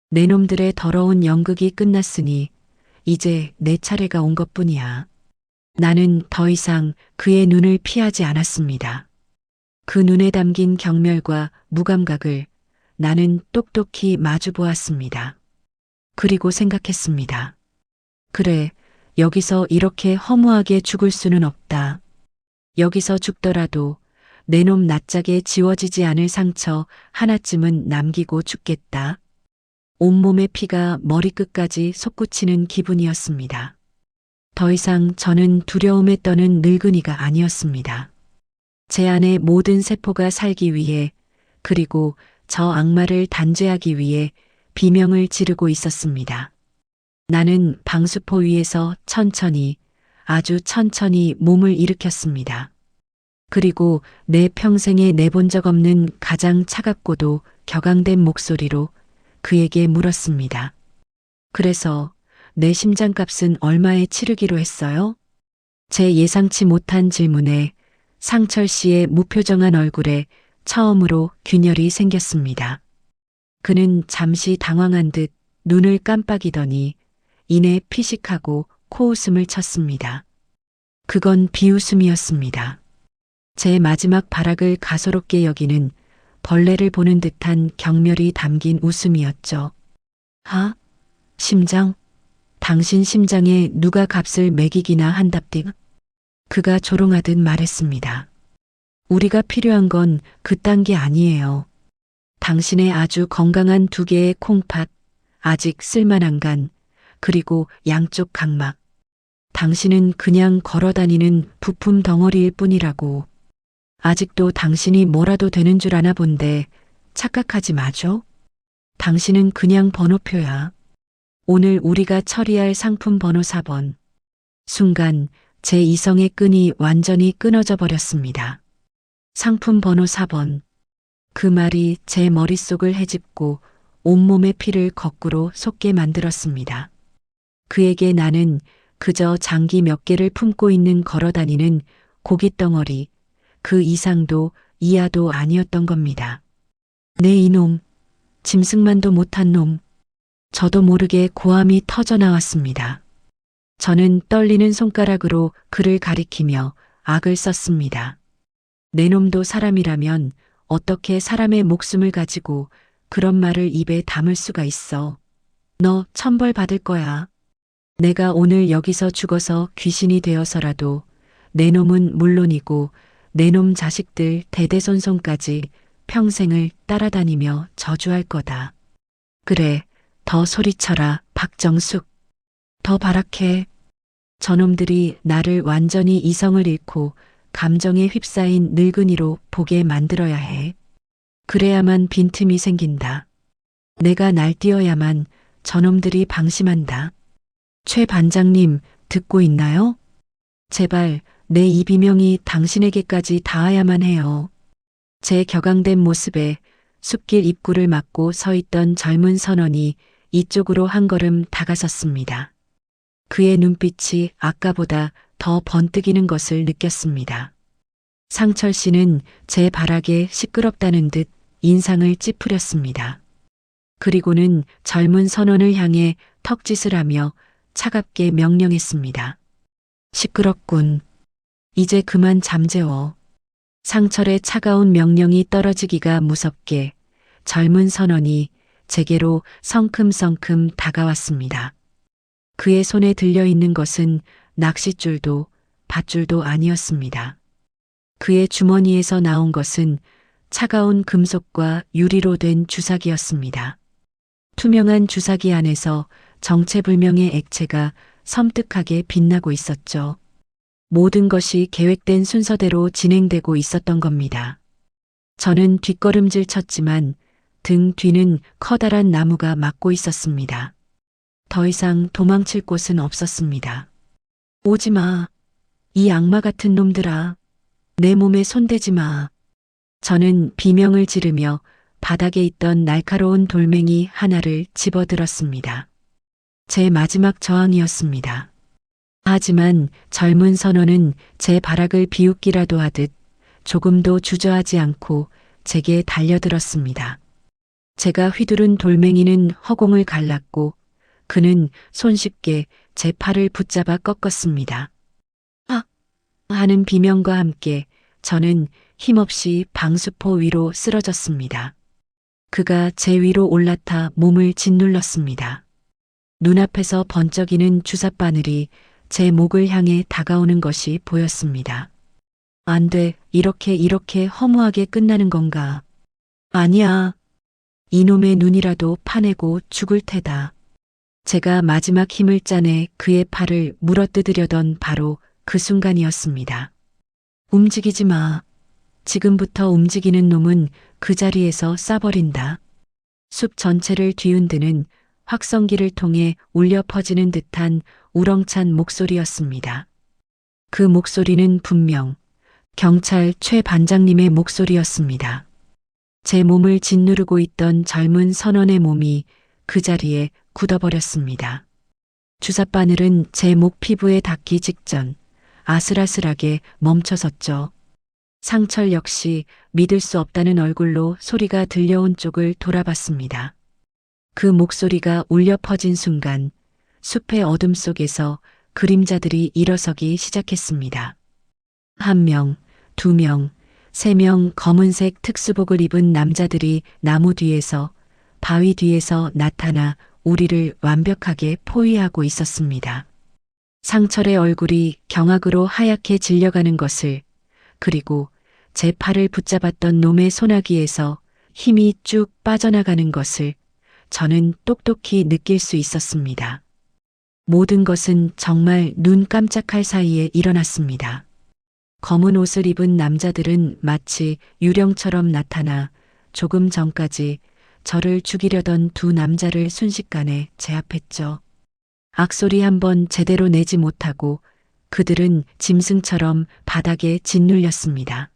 내 놈들의 더러운 연극이 끝났으니 이제 내 차례가 온 것뿐이야. 나는 더 이상 그의 눈을 피하지 않았습니다. 그 눈에 담긴 경멸과 무감각을 나는 똑똑히 마주 보았습니다. 그리고 생각했습니다. 그래, 여기서 이렇게 허무하게 죽을 수는 없다. 여기서 죽더라도 내 놈 낯짝에 지워지지 않을 상처 하나쯤은 남기고 죽겠다. 온몸의 피가 머리끝까지 솟구치는 기분이었습니다. 더 이상 저는 두려움에 떠는 늙은이가 아니었습니다. 제 안의 모든 세포가 살기 위해, 그리고 저 악마를 단죄하기 위해 비명을 지르고 있었습니다. 나는 방수포 위에서 천천히, 아주 천천히 몸을 일으켰습니다. 그리고 내 평생에 내본 적 없는 가장 차갑고도 격앙된 목소리로 그에게 물었습니다. 그래서 내 심장값은 얼마에 치르기로 했어요? 제 예상치 못한 질문에 상철 씨의 무표정한 얼굴에 처음으로 균열이 생겼습니다. 그는 잠시 당황한 듯 눈을 깜빡이더니 이내 피식하고 코웃음을 쳤습니다. 그건 비웃음이었습니다. 제 마지막 발악을 가소롭게 여기는 벌레를 보는 듯한 경멸이 담긴 웃음이었죠. 아, 심장? 당신 심장에 누가 값을 매기기나 한답디? 그가 조롱하듯 말했습니다. 우리가 필요한 건 그딴 게 아니에요. 당신의 아주 건강한 2개의 콩팥, 아직 쓸만한 간, 그리고 양쪽 각막. 당신은 그냥 걸어다니는 부품 덩어리일 뿐이라고. 아직도 당신이 뭐라도 되는 줄 아나 본데 착각하지 마죠. 당신은 그냥 번호표야. 오늘 우리가 처리할 상품 번호 4번. 순간 제 이성의 끈이 완전히 끊어져 버렸습니다. 상품 번호 4번. 그 말이 제 머릿속을 헤집고 온몸의 피를 거꾸로 솟게 만들었습니다. 그에게 나는 그저 장기 몇 개를 품고 있는 걸어다니는 고깃덩어리, 그 이상도 이하도 아니었던 겁니다. 내 이놈, 짐승만도 못한 놈. 저도 모르게 고함이 터져 나왔습니다. 저는 떨리는 손가락으로 그를 가리키며 악을 썼습니다. 내 놈도 사람이라면 어떻게 사람의 목숨을 가지고 그런 말을 입에 담을 수가 있어. 너 천벌 받을 거야. 내가 오늘 여기서 죽어서 귀신이 되어서라도 내 놈은 물론이고 내 놈 자식들 대대손손까지 평생을 따라다니며 저주할 거다. 그래, 더 소리쳐라, 박정숙. 더 발악해. 저놈들이 나를 완전히 이성을 잃고 감정에 휩싸인 늙은이로 보게 만들어야 해. 그래야만 빈틈이 생긴다. 내가 날뛰어야만 저놈들이 방심한다. 최 반장님, 듣고 있나요? 제발 내 이 비명이 당신에게까지 닿아야만 해요. 제 격앙된 모습에 숲길 입구를 막고 서 있던 젊은 선원이 이쪽으로 한 걸음 다가섰습니다. 그의 눈빛이 아까보다 더 번뜩이는 것을 느꼈습니다. 상철 씨는 제 발악에 시끄럽다는 듯 인상을 찌푸렸습니다. 그리고는 젊은 선원을 향해 턱짓을 하며 차갑게 명령했습니다. 시끄럽군. 이제 그만 잠재워. 상철의 차가운 명령이 떨어지기가 무섭게 젊은 선원이 제게로 성큼성큼 다가왔습니다. 그의 손에 들려있는 것은 낚싯줄도 밧줄도 아니었습니다. 그의 주머니에서 나온 것은 차가운 금속과 유리로 된 주사기였습니다. 투명한 주사기 안에서 정체불명의 액체가 섬뜩하게 빛나고 있었죠. 모든 것이 계획된 순서대로 진행되고 있었던 겁니다. 저는 뒷걸음질 쳤지만 등 뒤는 커다란 나무가 막고 있었습니다. 더 이상 도망칠 곳은 없었습니다. 오지 마. 이 악마 같은 놈들아. 내 몸에 손대지 마. 저는 비명을 지르며 바닥에 있던 날카로운 돌멩이 하나를 집어들었습니다. 제 마지막 저항이었습니다. 하지만 젊은 선원은 제 발악을 비웃기라도 하듯 조금도 주저하지 않고 제게 달려들었습니다. 제가 휘두른 돌멩이는 허공을 갈랐고 그는 손쉽게 제 팔을 붙잡아 꺾었습니다. 아! 하는 비명과 함께 저는 힘없이 방수포 위로 쓰러졌습니다. 그가 제 위로 올라타 몸을 짓눌렀습니다. 눈앞에서 번쩍이는 주삿바늘이 제 목을 향해 다가오는 것이 보였습니다. 안 돼, 이렇게 허무하게 끝나는 건가? 아니야. 이놈의 눈이라도 파내고 죽을 테다. 제가 마지막 힘을 짜내 그의 팔을 물어뜯으려던 바로 그 순간이었습니다. 움직이지 마. 지금부터 움직이는 놈은 그 자리에서 쏴버린다. 숲 전체를 뒤흔드는 확성기를 통해 울려 퍼지는 듯한 우렁찬 목소리였습니다. 그 목소리는 분명 경찰 최 반장님의 목소리였습니다. 제 몸을 짓누르고 있던 젊은 선원의 몸이 그 자리에 굳어버렸습니다. 주삿바늘은 제 목 피부에 닿기 직전 아슬아슬하게 멈춰섰죠. 상철 역시 믿을 수 없다는 얼굴로 소리가 들려온 쪽을 돌아봤습니다. 그 목소리가 울려 퍼진 순간 숲의 어둠 속에서 그림자들이 일어서기 시작했습니다. 1명, 2명, 3명 검은색 특수복을 입은 남자들이 나무 뒤에서, 바위 뒤에서 나타나 우리를 완벽하게 포위하고 있었습니다. 상철의 얼굴이 경악으로 하얗게 질려가는 것을, 그리고 제 팔을 붙잡았던 놈의 소나기에서 힘이 쭉 빠져나가는 것을 저는 똑똑히 느낄 수 있었습니다. 모든 것은 정말 눈 깜짝할 사이에 일어났습니다. 검은 옷을 입은 남자들은 마치 유령처럼 나타나 조금 전까지 저를 죽이려던 두 남자를 순식간에 제압했죠. 악소리 한번 제대로 내지 못하고 그들은 짐승처럼 바닥에 짓눌렸습니다.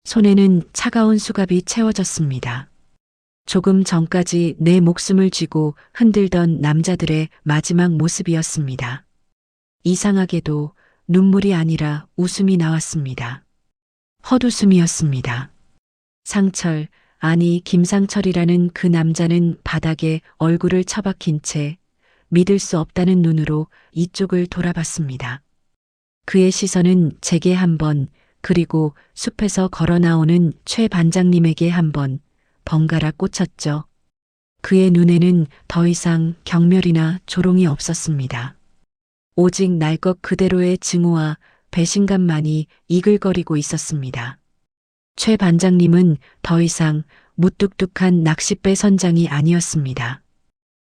손에는 차가운 수갑이 채워졌습니다. 조금 전까지 내 목숨을 쥐고 흔들던 남자들의 마지막 모습이었습니다. 이상하게도 눈물이 아니라 웃음이 나왔습니다. 헛웃음이었습니다. 상철, 아니 김상철이라는 그 남자는 바닥에 얼굴을 처박힌 채 믿을 수 없다는 눈으로 이쪽을 돌아봤습니다. 그의 시선은 제게 한 번, 그리고 숲에서 걸어 나오는 최 반장님에게 한 번 번갈아 꽂혔죠. 그의 눈에는 더 이상 경멸이나 조롱이 없었습니다. 오직 날 것 그대로의 증오와 배신감만이 이글거리고 있었습니다. 최 반장님은 더 이상 무뚝뚝한 낚싯배 선장이 아니었습니다.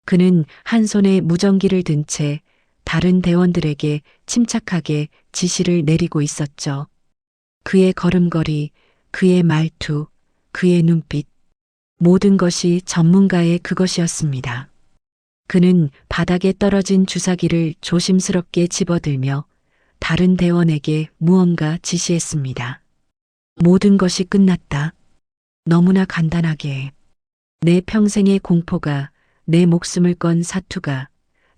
그는 한 손에 무전기를 든 채 다른 대원들에게 침착하게 지시를 내리고 있었죠. 그의 걸음걸이, 그의 말투, 그의 눈빛, 모든 것이 전문가의 그것이었습니다. 그는 바닥에 떨어진 주사기를 조심스럽게 집어들며 다른 대원에게 무언가 지시했습니다. 모든 것이 끝났다. 너무나 간단하게. 내 평생의 공포가, 내 목숨을 건 사투가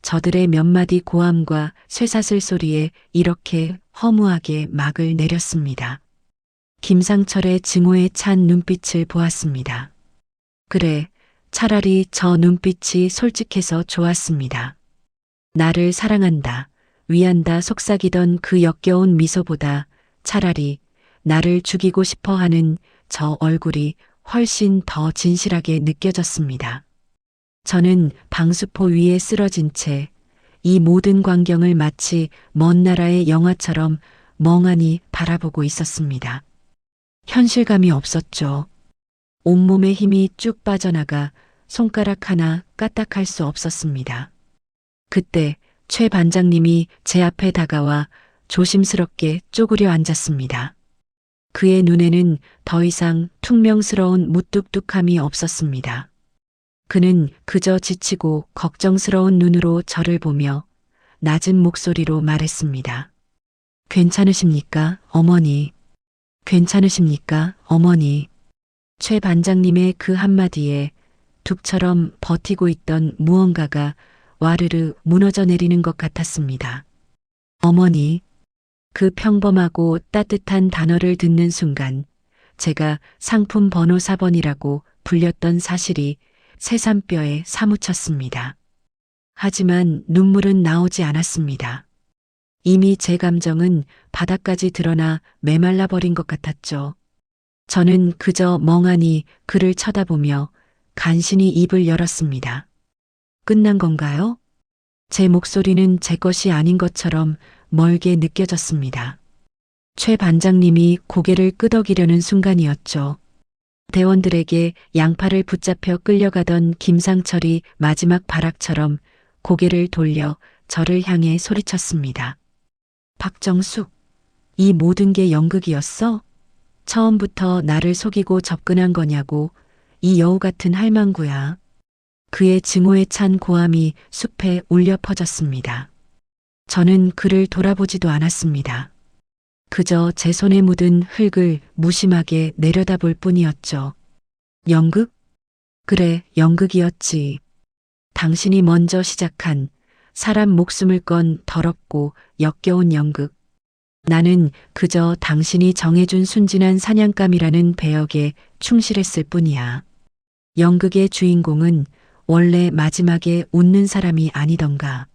저들의 몇 마디 고함과 쇠사슬 소리에 이렇게 허무하게 막을 내렸습니다. 김상철의 증오에 찬 눈빛을 보았습니다. 그래, 차라리 저 눈빛이 솔직해서 좋았습니다. 나를 사랑한다, 위한다 속삭이던 그 역겨운 미소보다 차라리 나를 죽이고 싶어 하는 저 얼굴이 훨씬 더 진실하게 느껴졌습니다. 저는 방수포 위에 쓰러진 채 이 모든 광경을 마치 먼 나라의 영화처럼 멍하니 바라보고 있었습니다. 현실감이 없었죠. 온몸에 힘이 쭉 빠져나가 손가락 하나 까딱할 수 없었습니다. 그때 최 반장님이 제 앞에 다가와 조심스럽게 쪼그려 앉았습니다. 그의 눈에는 더 이상 퉁명스러운 무뚝뚝함이 없었습니다. 그는 그저 지치고 걱정스러운 눈으로 저를 보며 낮은 목소리로 말했습니다. 괜찮으십니까, 어머니? 괜찮으십니까, 어머니? 최 반장님의 그 한마디에 둑처럼 버티고 있던 무언가가 와르르 무너져 내리는 것 같았습니다. 어머니. 그 평범하고 따뜻한 단어를 듣는 순간 제가 상품 번호 4번이라고 불렸던 사실이 새삼뼈에 사무쳤습니다. 하지만 눈물은 나오지 않았습니다. 이미 제 감정은 바닥까지 드러나 메말라 버린 것 같았죠. 저는 그저 멍하니 그를 쳐다보며 간신히 입을 열었습니다. 끝난 건가요? 제 목소리는 제 것이 아닌 것처럼 멀게 느껴졌습니다. 최 반장님이 고개를 끄덕이려는 순간이었죠. 대원들에게 양팔을 붙잡혀 끌려가던 김상철이 마지막 발악처럼 고개를 돌려 저를 향해 소리쳤습니다. 박정숙, 이 모든 게 연극이었어? 처음부터 나를 속이고 접근한 거냐고, 이 여우 같은 할망구야. 그의 증오에 찬 고함이 숲에 울려 퍼졌습니다. 저는 그를 돌아보지도 않았습니다. 그저 제 손에 묻은 흙을 무심하게 내려다볼 뿐이었죠. 연극? 그래, 연극이었지. 당신이 먼저 시작한 사람 목숨을 건 더럽고 역겨운 연극. 나는 그저 당신이 정해준 순진한 사냥감이라는 배역에 충실했을 뿐이야. 연극의 주인공은 원래 마지막에 웃는 사람이 아니던가.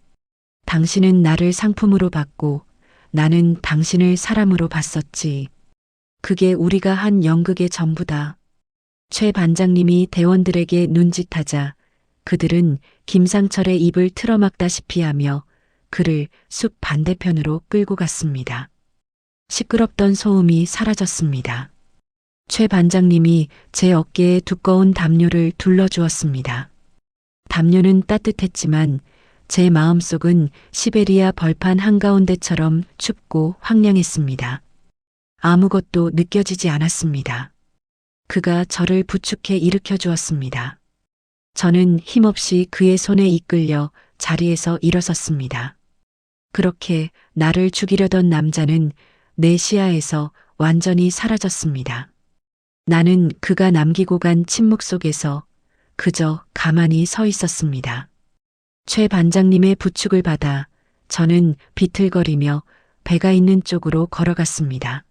당신은 나를 상품으로 받고 나는 당신을 사람으로 봤었지. 그게 우리가 한 연극의 전부다. 최 반장님이 대원들에게 눈짓하자 그들은 김상철의 입을 틀어막다시피 하며 그를 숲 반대편으로 끌고 갔습니다. 시끄럽던 소음이 사라졌습니다. 최 반장님이 제 어깨에 두꺼운 담요를 둘러주었습니다. 담요는 따뜻했지만 제 마음속은 시베리아 벌판 한가운데처럼 춥고 황량했습니다. 아무것도 느껴지지 않았습니다. 그가 저를 부축해 일으켜 주었습니다. 저는 힘없이 그의 손에 이끌려 자리에서 일어섰습니다. 그렇게 나를 죽이려던 남자는 내 시야에서 완전히 사라졌습니다. 나는 그가 남기고 간 침묵 속에서 그저 가만히 서 있었습니다. 최 반장님의 부축을 받아 저는 비틀거리며 배가 있는 쪽으로 걸어갔습니다.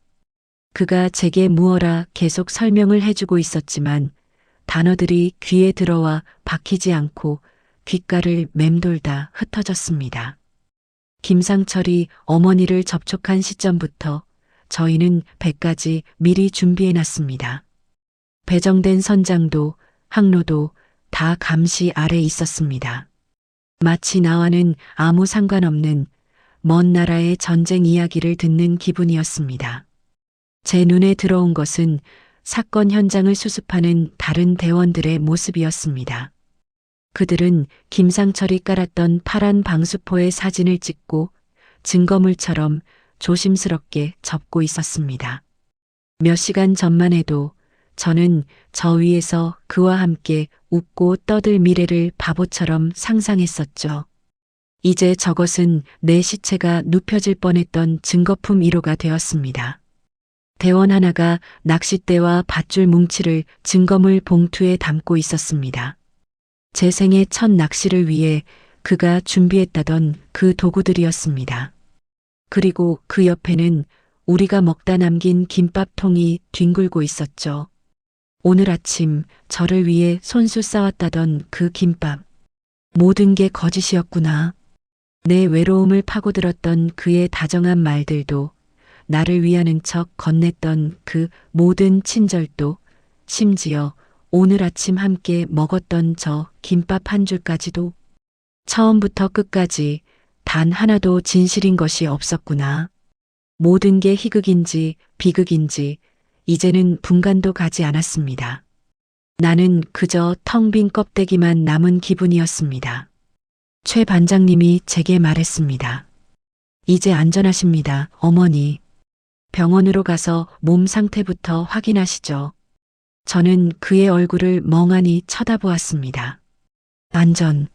그가 제게 무어라 계속 설명을 해주고 있었지만 단어들이 귀에 들어와 박히지 않고 귓가를 맴돌다 흩어졌습니다. 김상철이 어머니를 접촉한 시점부터 저희는 배까지 미리 준비해 놨습니다. 배정된 선장도 항로도 다 감시 아래 있었습니다. 마치 나와는 아무 상관없는 먼 나라의 전쟁 이야기를 듣는 기분이었습니다. 제 눈에 들어온 것은 사건 현장을 수습하는 다른 대원들의 모습이었습니다. 그들은 김상철이 깔았던 파란 방수포의 사진을 찍고 증거물처럼 조심스럽게 접고 있었습니다. 몇 시간 전만 해도 저는 저 위에서 그와 함께 웃고 떠들 미래를 바보처럼 상상했었죠. 이제 저것은 내 시체가 눕혀질 뻔했던 증거품 1호가 되었습니다. 대원 하나가 낚싯대와 밧줄 뭉치를 증거물 봉투에 담고 있었습니다. 제 생애 첫 낚시를 위해 그가 준비했다던 그 도구들이었습니다. 그리고 그 옆에는 우리가 먹다 남긴 김밥통이 뒹굴고 있었죠. 오늘 아침 저를 위해 손수 싸왔다던 그 김밥. 모든 게 거짓이었구나. 내 외로움을 파고들었던 그의 다정한 말들도, 나를 위하는 척 건넸던 그 모든 친절도, 심지어 오늘 아침 함께 먹었던 저 김밥 한 줄까지도 처음부터 끝까지 단 하나도 진실인 것이 없었구나. 모든 게 희극인지 비극인지 이제는 분간도 가지 않았습니다. 나는 그저 텅 빈 껍데기만 남은 기분이었습니다. 최 반장님이 제게 말했습니다. 이제 안전하십니다, 어머니. 병원으로 가서 몸 상태부터 확인하시죠. 저는 그의 얼굴을 멍하니 쳐다보았습니다. 안전.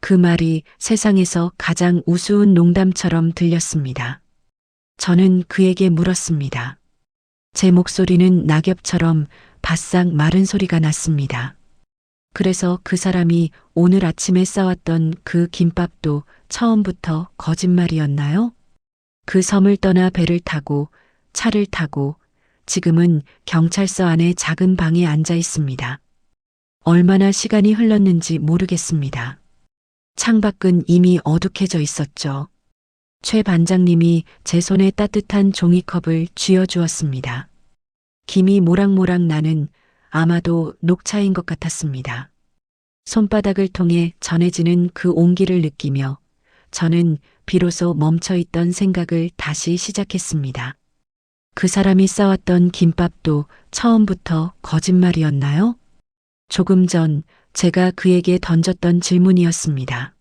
그 말이 세상에서 가장 우스운 농담처럼 들렸습니다. 저는 그에게 물었습니다. 제 목소리는 낙엽처럼 바싹 마른 소리가 났습니다. 그래서 그 사람이 오늘 아침에 싸왔던 그 김밥도 처음부터 거짓말이었나요? 그 섬을 떠나 배를 타고 차를 타고 지금은 경찰서 안에 작은 방에 앉아 있습니다. 얼마나 시간이 흘렀는지 모르겠습니다. 창밖은 이미 어둑해져 있었죠. 최 반장님이 제 손에 따뜻한 종이컵을 쥐어주었습니다. 김이 모락모락 나는 아마도 녹차인 것 같았습니다. 손바닥을 통해 전해지는 그 온기를 느끼며 저는 비로소 멈춰있던 생각을 다시 시작했습니다. 그 사람이 싸왔던 김밥도 처음부터 거짓말이었나요? 조금 전 제가 그에게 던졌던 질문이었습니다.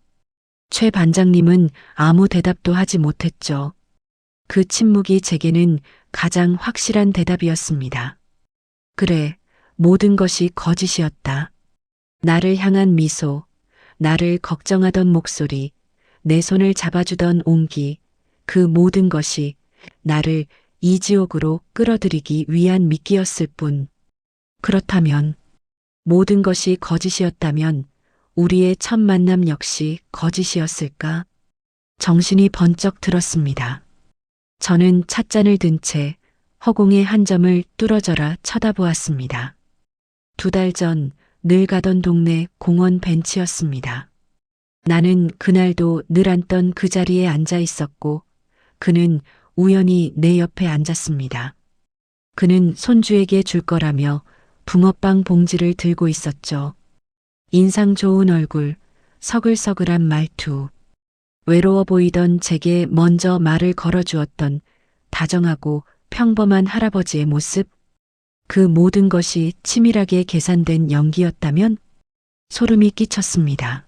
최 반장님은 아무 대답도 하지 못했죠. 그 침묵이 제게는 가장 확실한 대답이었습니다. 그래, 모든 것이 거짓이었다. 나를 향한 미소, 나를 걱정하던 목소리, 내 손을 잡아주던 온기, 그 모든 것이 나를 이 지옥으로 끌어들이기 위한 미끼였을 뿐. 그렇다면, 모든 것이 거짓이었다면 우리의 첫 만남 역시 거짓이었을까? 정신이 번쩍 들었습니다. 저는 찻잔을 든 채 허공의 한 점을 뚫어져라 쳐다보았습니다. 2달 전 늘 가던 동네 공원 벤치였습니다. 나는 그날도 늘 앉던 그 자리에 앉아 있었고 그는 우연히 내 옆에 앉았습니다. 그는 손주에게 줄 거라며 붕어빵 봉지를 들고 있었죠. 인상 좋은 얼굴, 서글서글한 말투, 외로워 보이던 제게 먼저 말을 걸어주었던 다정하고 평범한 할아버지의 모습, 그 모든 것이 치밀하게 계산된 연기였다면 소름이 끼쳤습니다.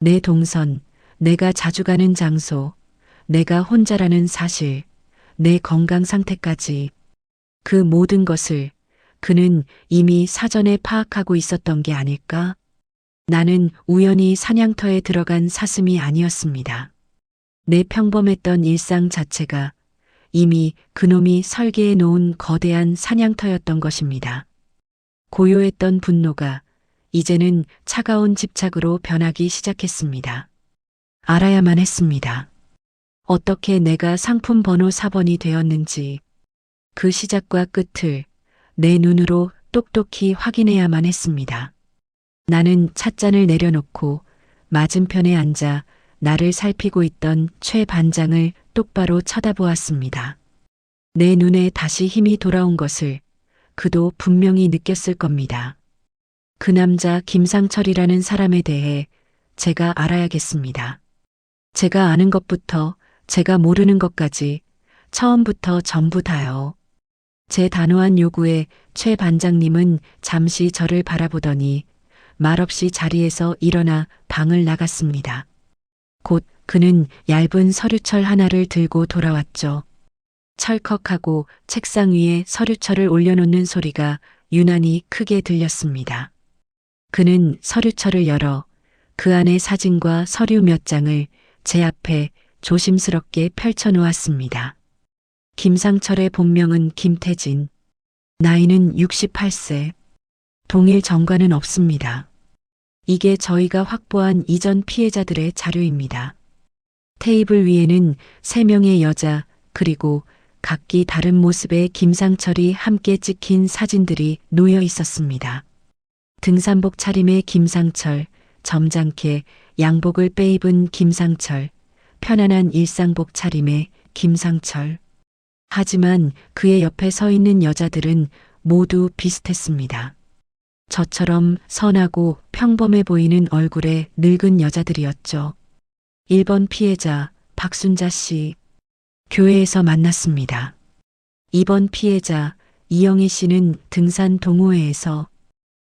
내 동선, 내가 자주 가는 장소, 내가 혼자라는 사실, 내 건강 상태까지 그 모든 것을 그는 이미 사전에 파악하고 있었던 게 아닐까? 나는 우연히 사냥터에 들어간 사슴이 아니었습니다. 내 평범했던 일상 자체가 이미 그놈이 설계해 놓은 거대한 사냥터였던 것입니다. 고요했던 분노가 이제는 차가운 집착으로 변하기 시작했습니다. 알아야만 했습니다. 어떻게 내가 상품 번호 4번이 되었는지 그 시작과 끝을 내 눈으로 똑똑히 확인해야만 했습니다. 나는 찻잔을 내려놓고 맞은편에 앉아 나를 살피고 있던 최 반장을 똑바로 쳐다보았습니다. 내 눈에 다시 힘이 돌아온 것을 그도 분명히 느꼈을 겁니다. 그 남자 김상철이라는 사람에 대해 제가 알아야겠습니다. 제가 아는 것부터 제가 모르는 것까지 처음부터 전부 다요. 제 단호한 요구에 최 반장님은 잠시 저를 바라보더니 말없이 자리에서 일어나 방을 나갔습니다. 곧 그는 얇은 서류철 하나를 들고 돌아왔죠. 철컥하고 책상 위에 서류철을 올려놓는 소리가 유난히 크게 들렸습니다. 그는 서류철을 열어 그 안에 사진과 서류 몇 장을 제 앞에 조심스럽게 펼쳐놓았습니다. 김상철의 본명은 김태진, 나이는 68세, 동일 전과는 없습니다. 이게 저희가 확보한 이전 피해자들의 자료입니다. 테이블 위에는 3명의 여자 그리고 각기 다른 모습의 김상철이 함께 찍힌 사진들이 놓여 있었습니다. 등산복 차림의 김상철, 점잖게 양복을 빼입은 김상철, 편안한 일상복 차림의 김상철. 하지만 그의 옆에 서 있는 여자들은 모두 비슷했습니다. 저처럼 선하고 평범해 보이는 얼굴의 늙은 여자들이었죠. 1번 피해자 박순자 씨, 교회에서 만났습니다. 2번 피해자 이영희 씨는 등산 동호회에서,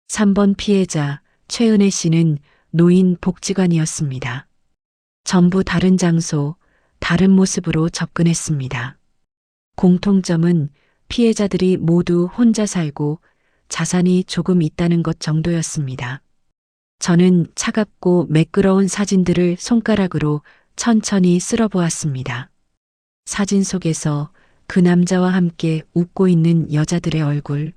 3번 피해자 최은혜 씨는 노인 복지관이었습니다. 전부 다른 장소, 다른 모습으로 접근했습니다. 공통점은 피해자들이 모두 혼자 살고 자산이 조금 있다는 것 정도였습니다. 저는 차갑고 매끄러운 사진들을 손가락으로 천천히 쓸어보았습니다. 사진 속에서 그 남자와 함께 웃고 있는 여자들의 얼굴.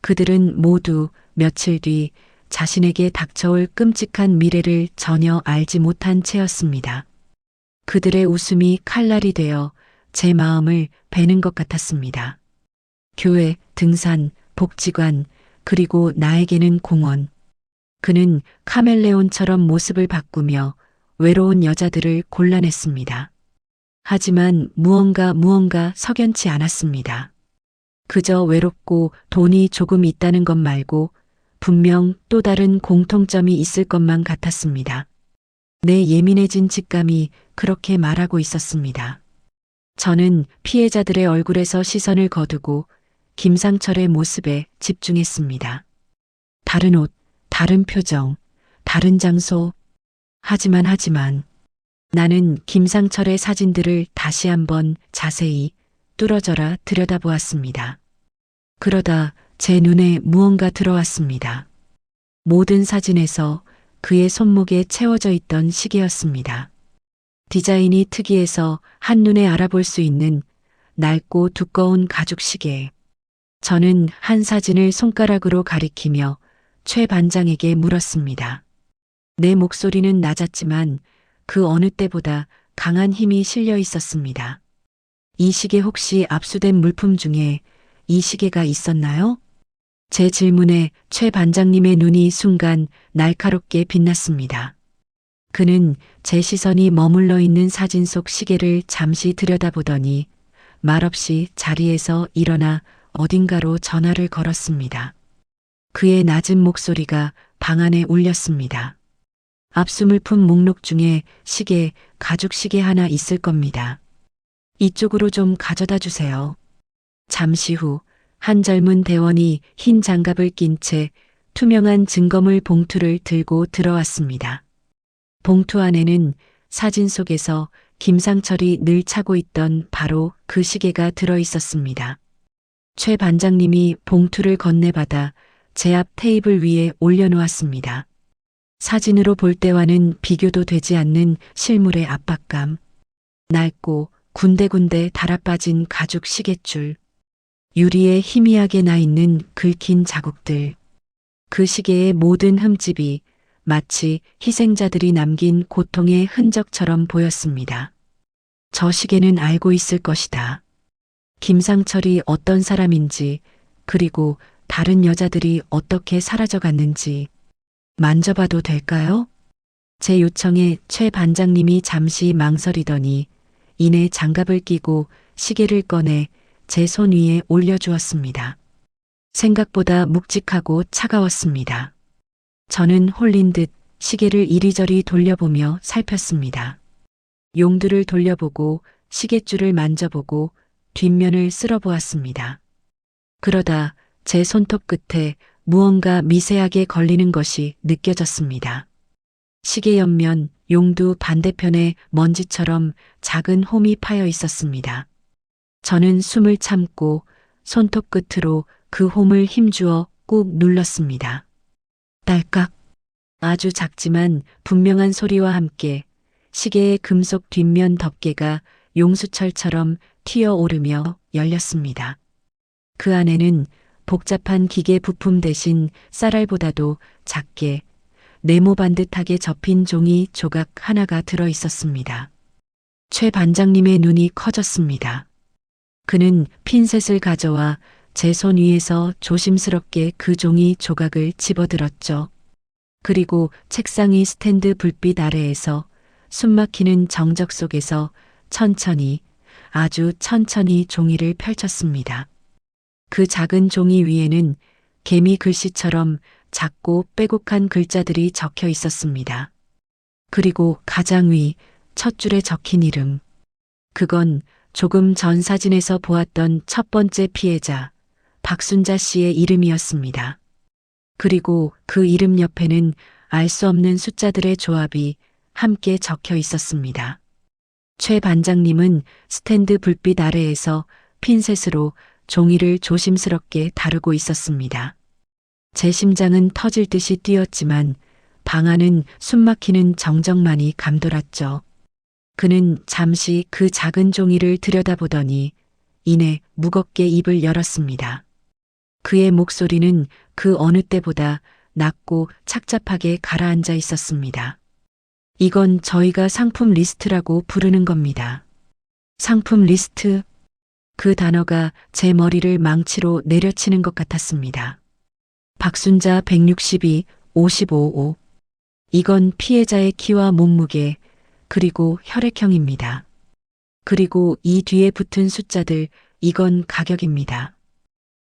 그들은 모두 며칠 뒤 자신에게 닥쳐올 끔찍한 미래를 전혀 알지 못한 채였습니다. 그들의 웃음이 칼날이 되어 제 마음을 베는 것 같았습니다. 교회, 등산, 복지관, 그리고 나에게는 공원. 그는 카멜레온처럼 모습을 바꾸며 외로운 여자들을 골라냈습니다. 하지만 무언가 석연치 않았습니다. 그저 외롭고 돈이 조금 있다는 것 말고 분명 또 다른 공통점이 있을 것만 같았습니다. 내 예민해진 직감이 그렇게 말하고 있었습니다. 저는 피해자들의 얼굴에서 시선을 거두고 김상철의 모습에 집중했습니다. 다른 옷, 다른 표정, 다른 장소. 하지만 나는 김상철의 사진들을 다시 한번 자세히 뚫어져라 들여다보았습니다. 그러다 제 눈에 무언가 들어왔습니다. 모든 사진에서 그의 손목에 채워져 있던 시계였습니다. 디자인이 특이해서 한눈에 알아볼 수 있는 낡고 두꺼운 가죽 시계. 저는 한 사진을 손가락으로 가리키며 최 반장에게 물었습니다. 내 목소리는 낮았지만 그 어느 때보다 강한 힘이 실려 있었습니다. 이 시계 혹시 압수된 물품 중에 이 시계가 있었나요? 제 질문에 최 반장님의 눈이 순간 날카롭게 빛났습니다. 그는 제 시선이 머물러 있는 사진 속 시계를 잠시 들여다보더니 말없이 자리에서 일어나 어딘가로 전화를 걸었습니다. 그의 낮은 목소리가 방 안에 울렸습니다. 압수물품 목록 중에 시계, 가죽 시계 하나 있을 겁니다. 이쪽으로 좀 가져다 주세요. 잠시 후 한 젊은 대원이 흰 장갑을 낀 채 투명한 증거물 봉투를 들고 들어왔습니다. 봉투 안에는 사진 속에서 김상철이 늘 차고 있던 바로 그 시계가 들어 있었습니다. 최 반장님이 봉투를 건네받아 제 앞 테이블 위에 올려놓았습니다. 사진으로 볼 때와는 비교도 되지 않는 실물의 압박감. 낡고 군데군데 달아빠진 가죽 시계줄. 유리에 희미하게 나 있는 긁힌 자국들. 그 시계의 모든 흠집이 마치 희생자들이 남긴 고통의 흔적처럼 보였습니다. 저 시계는 알고 있을 것이다. 김상철이 어떤 사람인지, 그리고 다른 여자들이 어떻게 사라져갔는지 만져봐도 될까요? 제 요청에 최 반장님이 잠시 망설이더니 이내 장갑을 끼고 시계를 꺼내 제 손 위에 올려주었습니다. 생각보다 묵직하고 차가웠습니다. 저는 홀린 듯 시계를 이리저리 돌려보며 살폈습니다. 용두를 돌려보고 시계줄을 만져보고 뒷면을 쓸어보았습니다. 그러다 제 손톱 끝에 무언가 미세하게 걸리는 것이 느껴졌습니다. 시계 옆면 용두 반대편에 먼지처럼 작은 홈이 파여 있었습니다. 저는 숨을 참고 손톱 끝으로 그 홈을 힘주어 꾹 눌렀습니다. 딸깍. 아주 작지만 분명한 소리와 함께 시계의 금속 뒷면 덮개가 용수철처럼 튀어오르며 열렸습니다. 그 안에는 복잡한 기계 부품 대신 쌀알보다도 작게 네모 반듯하게 접힌 종이 조각 하나가 들어 있었습니다. 최 반장님의 눈이 커졌습니다. 그는 핀셋을 가져와 제 손 위에서 조심스럽게 그 종이 조각을 집어들었죠. 그리고 책상이 스탠드 불빛 아래에서 숨막히는 정적 속에서 천천히, 아주 천천히 종이를 펼쳤습니다. 그 작은 종이 위에는 개미 글씨처럼 작고 빼곡한 글자들이 적혀 있었습니다. 그리고 가장 위 첫 줄에 적힌 이름. 그건 조금 전 사진에서 보았던 첫 번째 피해자 박순자 씨의 이름이었습니다. 그리고 그 이름 옆에는 알 수 없는 숫자들의 조합이 함께 적혀 있었습니다. 최 반장님은 스탠드 불빛 아래에서 핀셋으로 종이를 조심스럽게 다루고 있었습니다. 제 심장은 터질 듯이 뛰었지만 방 안은 숨막히는 정적만이 감돌았죠. 그는 잠시 그 작은 종이를 들여다보더니 이내 무겁게 입을 열었습니다. 그의 목소리는 그 어느 때보다 낮고 착잡하게 가라앉아 있었습니다. 이건 저희가 상품 리스트라고 부르는 겁니다. 상품 리스트. 그 단어가 제 머리를 망치로 내려치는 것 같았습니다. 박순자 162, 55호. 이건 피해자의 키와 몸무게, 그리고 혈액형입니다. 그리고 이 뒤에 붙은 숫자들, 이건 가격입니다.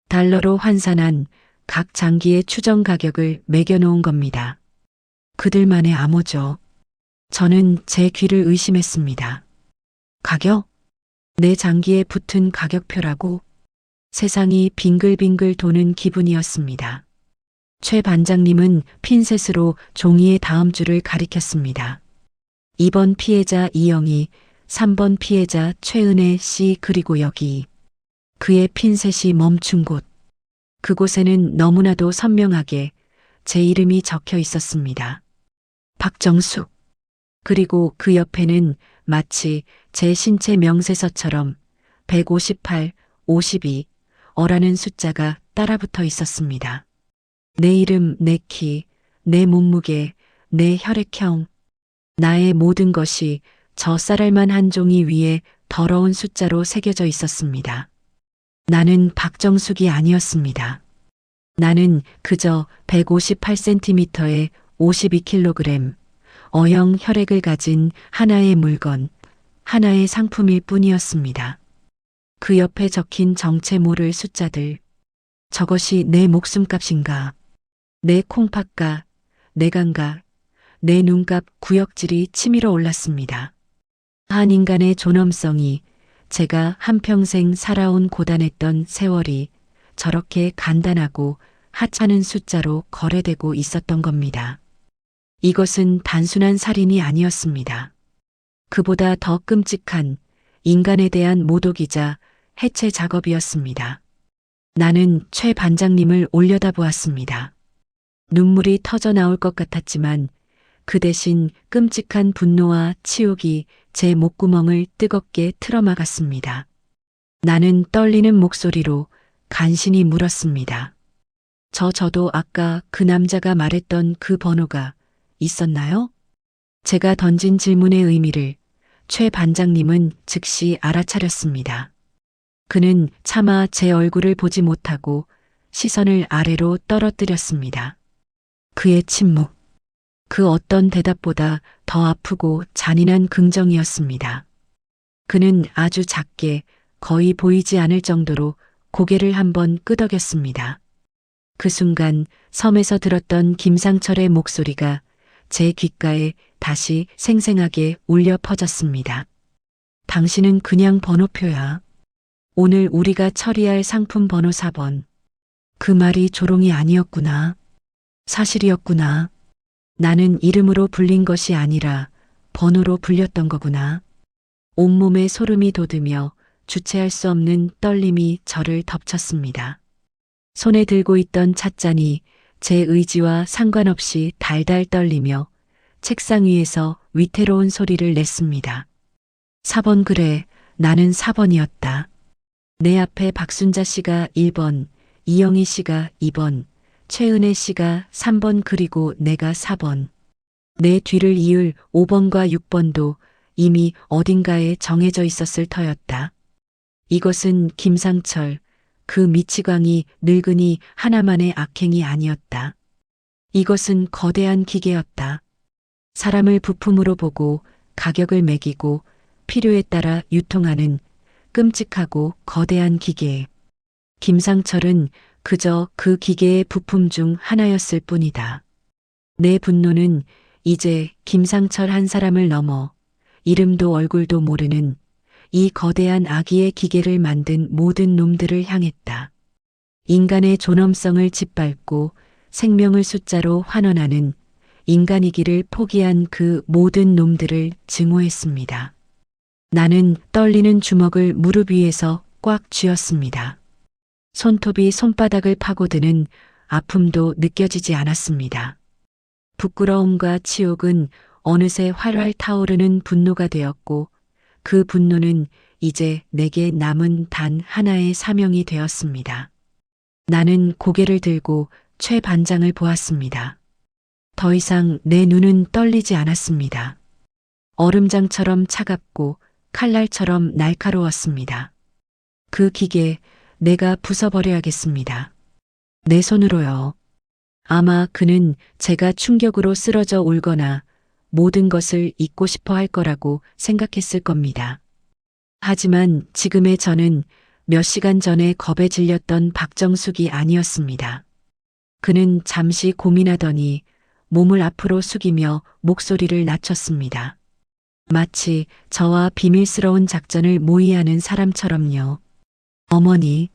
달러로 환산한 각 장기의 추정 가격을 매겨놓은 겁니다. 그들만의 암호죠. 저는 제 귀를 의심했습니다. 가격? 내 장기에 붙은 가격표라고? 세상이 빙글빙글 도는 기분이었습니다. 최 반장님은 핀셋으로 종이의 다음 줄을 가리켰습니다. 2번 피해자 이영희, 3번 피해자 최은혜 씨 그리고 여기. 그의 핀셋이 멈춘 곳. 그곳에는 너무나도 선명하게 제 이름이 적혀 있었습니다. 박정숙. 그리고 그 옆에는 마치 제 신체 명세서처럼 158, 52, 어라는 숫자가 따라붙어 있었습니다. 내 이름, 내 키, 내 몸무게, 내 혈액형, 나의 모든 것이 저 쌀알만 한 종이 위에 더러운 숫자로 새겨져 있었습니다. 나는 박정숙이 아니었습니다. 나는 그저 158cm에 52kg, O형 혈액을 가진 하나의 물건, 하나의 상품일 뿐이었습니다. 그 옆에 적힌 정체 모를 숫자들. 저것이 내 목숨값인가? 내 콩팥가, 내 감각, 내 눈값 구역질이 치밀어 올랐습니다. 한 인간의 존엄성이, 제가 한평생 살아온 고단했던 세월이 저렇게 간단하고 하찮은 숫자로 거래되고 있었던 겁니다. 이것은 단순한 살인이 아니었습니다. 그보다 더 끔찍한 인간에 대한 모독이자 해체 작업이었습니다. 나는 최 반장님을 올려다보았습니다. 눈물이 터져 나올 것 같았지만 그 대신 끔찍한 분노와 치욕이 제 목구멍을 뜨겁게 틀어막았습니다. 나는 떨리는 목소리로 간신히 물었습니다. 저도 아까 그 남자가 말했던 그 번호가 있었나요? 제가 던진 질문의 의미를 최 반장님은 즉시 알아차렸습니다. 그는 차마 제 얼굴을 보지 못하고 시선을 아래로 떨어뜨렸습니다. 그의 침묵, 그 어떤 대답보다 더 아프고 잔인한 긍정이었습니다. 그는 아주 작게, 거의 보이지 않을 정도로 고개를 한번 끄덕였습니다. 그 순간 섬에서 들었던 김상철의 목소리가 제 귓가에 다시 생생하게 울려 퍼졌습니다. 당신은 그냥 번호표야. 오늘 우리가 처리할 상품 번호 4번. 그 말이 조롱이 아니었구나. 사실이었구나. 나는 이름으로 불린 것이 아니라 번호로 불렸던 거구나. 온몸에 소름이 돋으며 주체할 수 없는 떨림이 저를 덮쳤습니다. 손에 들고 있던 찻잔이 제 의지와 상관없이 달달 떨리며 책상 위에서 위태로운 소리를 냈습니다. 4번 그래, 나는 4번이었다. 내 앞에 박순자 씨가 1번, 이영희 씨가 2번, 최은혜 씨가 3번 그리고 내가 4번. 내 뒤를 이을 5번과 6번도 이미 어딘가에 정해져 있었을 터였다. 이것은 김상철, 그 미치광이 늙은이 하나만의 악행이 아니었다. 이것은 거대한 기계였다. 사람을 부품으로 보고 가격을 매기고 필요에 따라 유통하는 끔찍하고 거대한 기계. 김상철은 그저 그 기계의 부품 중 하나였을 뿐이다. 내 분노는 이제 김상철 한 사람을 넘어 이름도 얼굴도 모르는 이 거대한 악의의 기계를 만든 모든 놈들을 향했다. 인간의 존엄성을 짓밟고 생명을 숫자로 환원하는 인간이기를 포기한 그 모든 놈들을 증오했습니다. 나는 떨리는 주먹을 무릎 위에서 꽉 쥐었습니다. 손톱이 손바닥을 파고드는 아픔도 느껴지지 않았습니다. 부끄러움과 치욕은 어느새 활활 타오르는 분노가 되었고 그 분노는 이제 내게 남은 단 하나의 사명이 되었습니다. 나는 고개를 들고 최 반장을 보았습니다. 더 이상 내 눈은 떨리지 않았습니다. 얼음장처럼 차갑고 칼날처럼 날카로웠습니다. 그 기계 내가 부숴버려야겠습니다. 내 손으로요. 아마 그는 제가 충격으로 쓰러져 울거나 모든 것을 잊고 싶어 할 거라고 생각했을 겁니다. 하지만 지금의 저는 몇 시간 전에 겁에 질렸던 박정숙이 아니었습니다. 그는 잠시 고민하더니 몸을 앞으로 숙이며 목소리를 낮췄습니다. 마치 저와 비밀스러운 작전을 모의하는 사람처럼요. 어머니,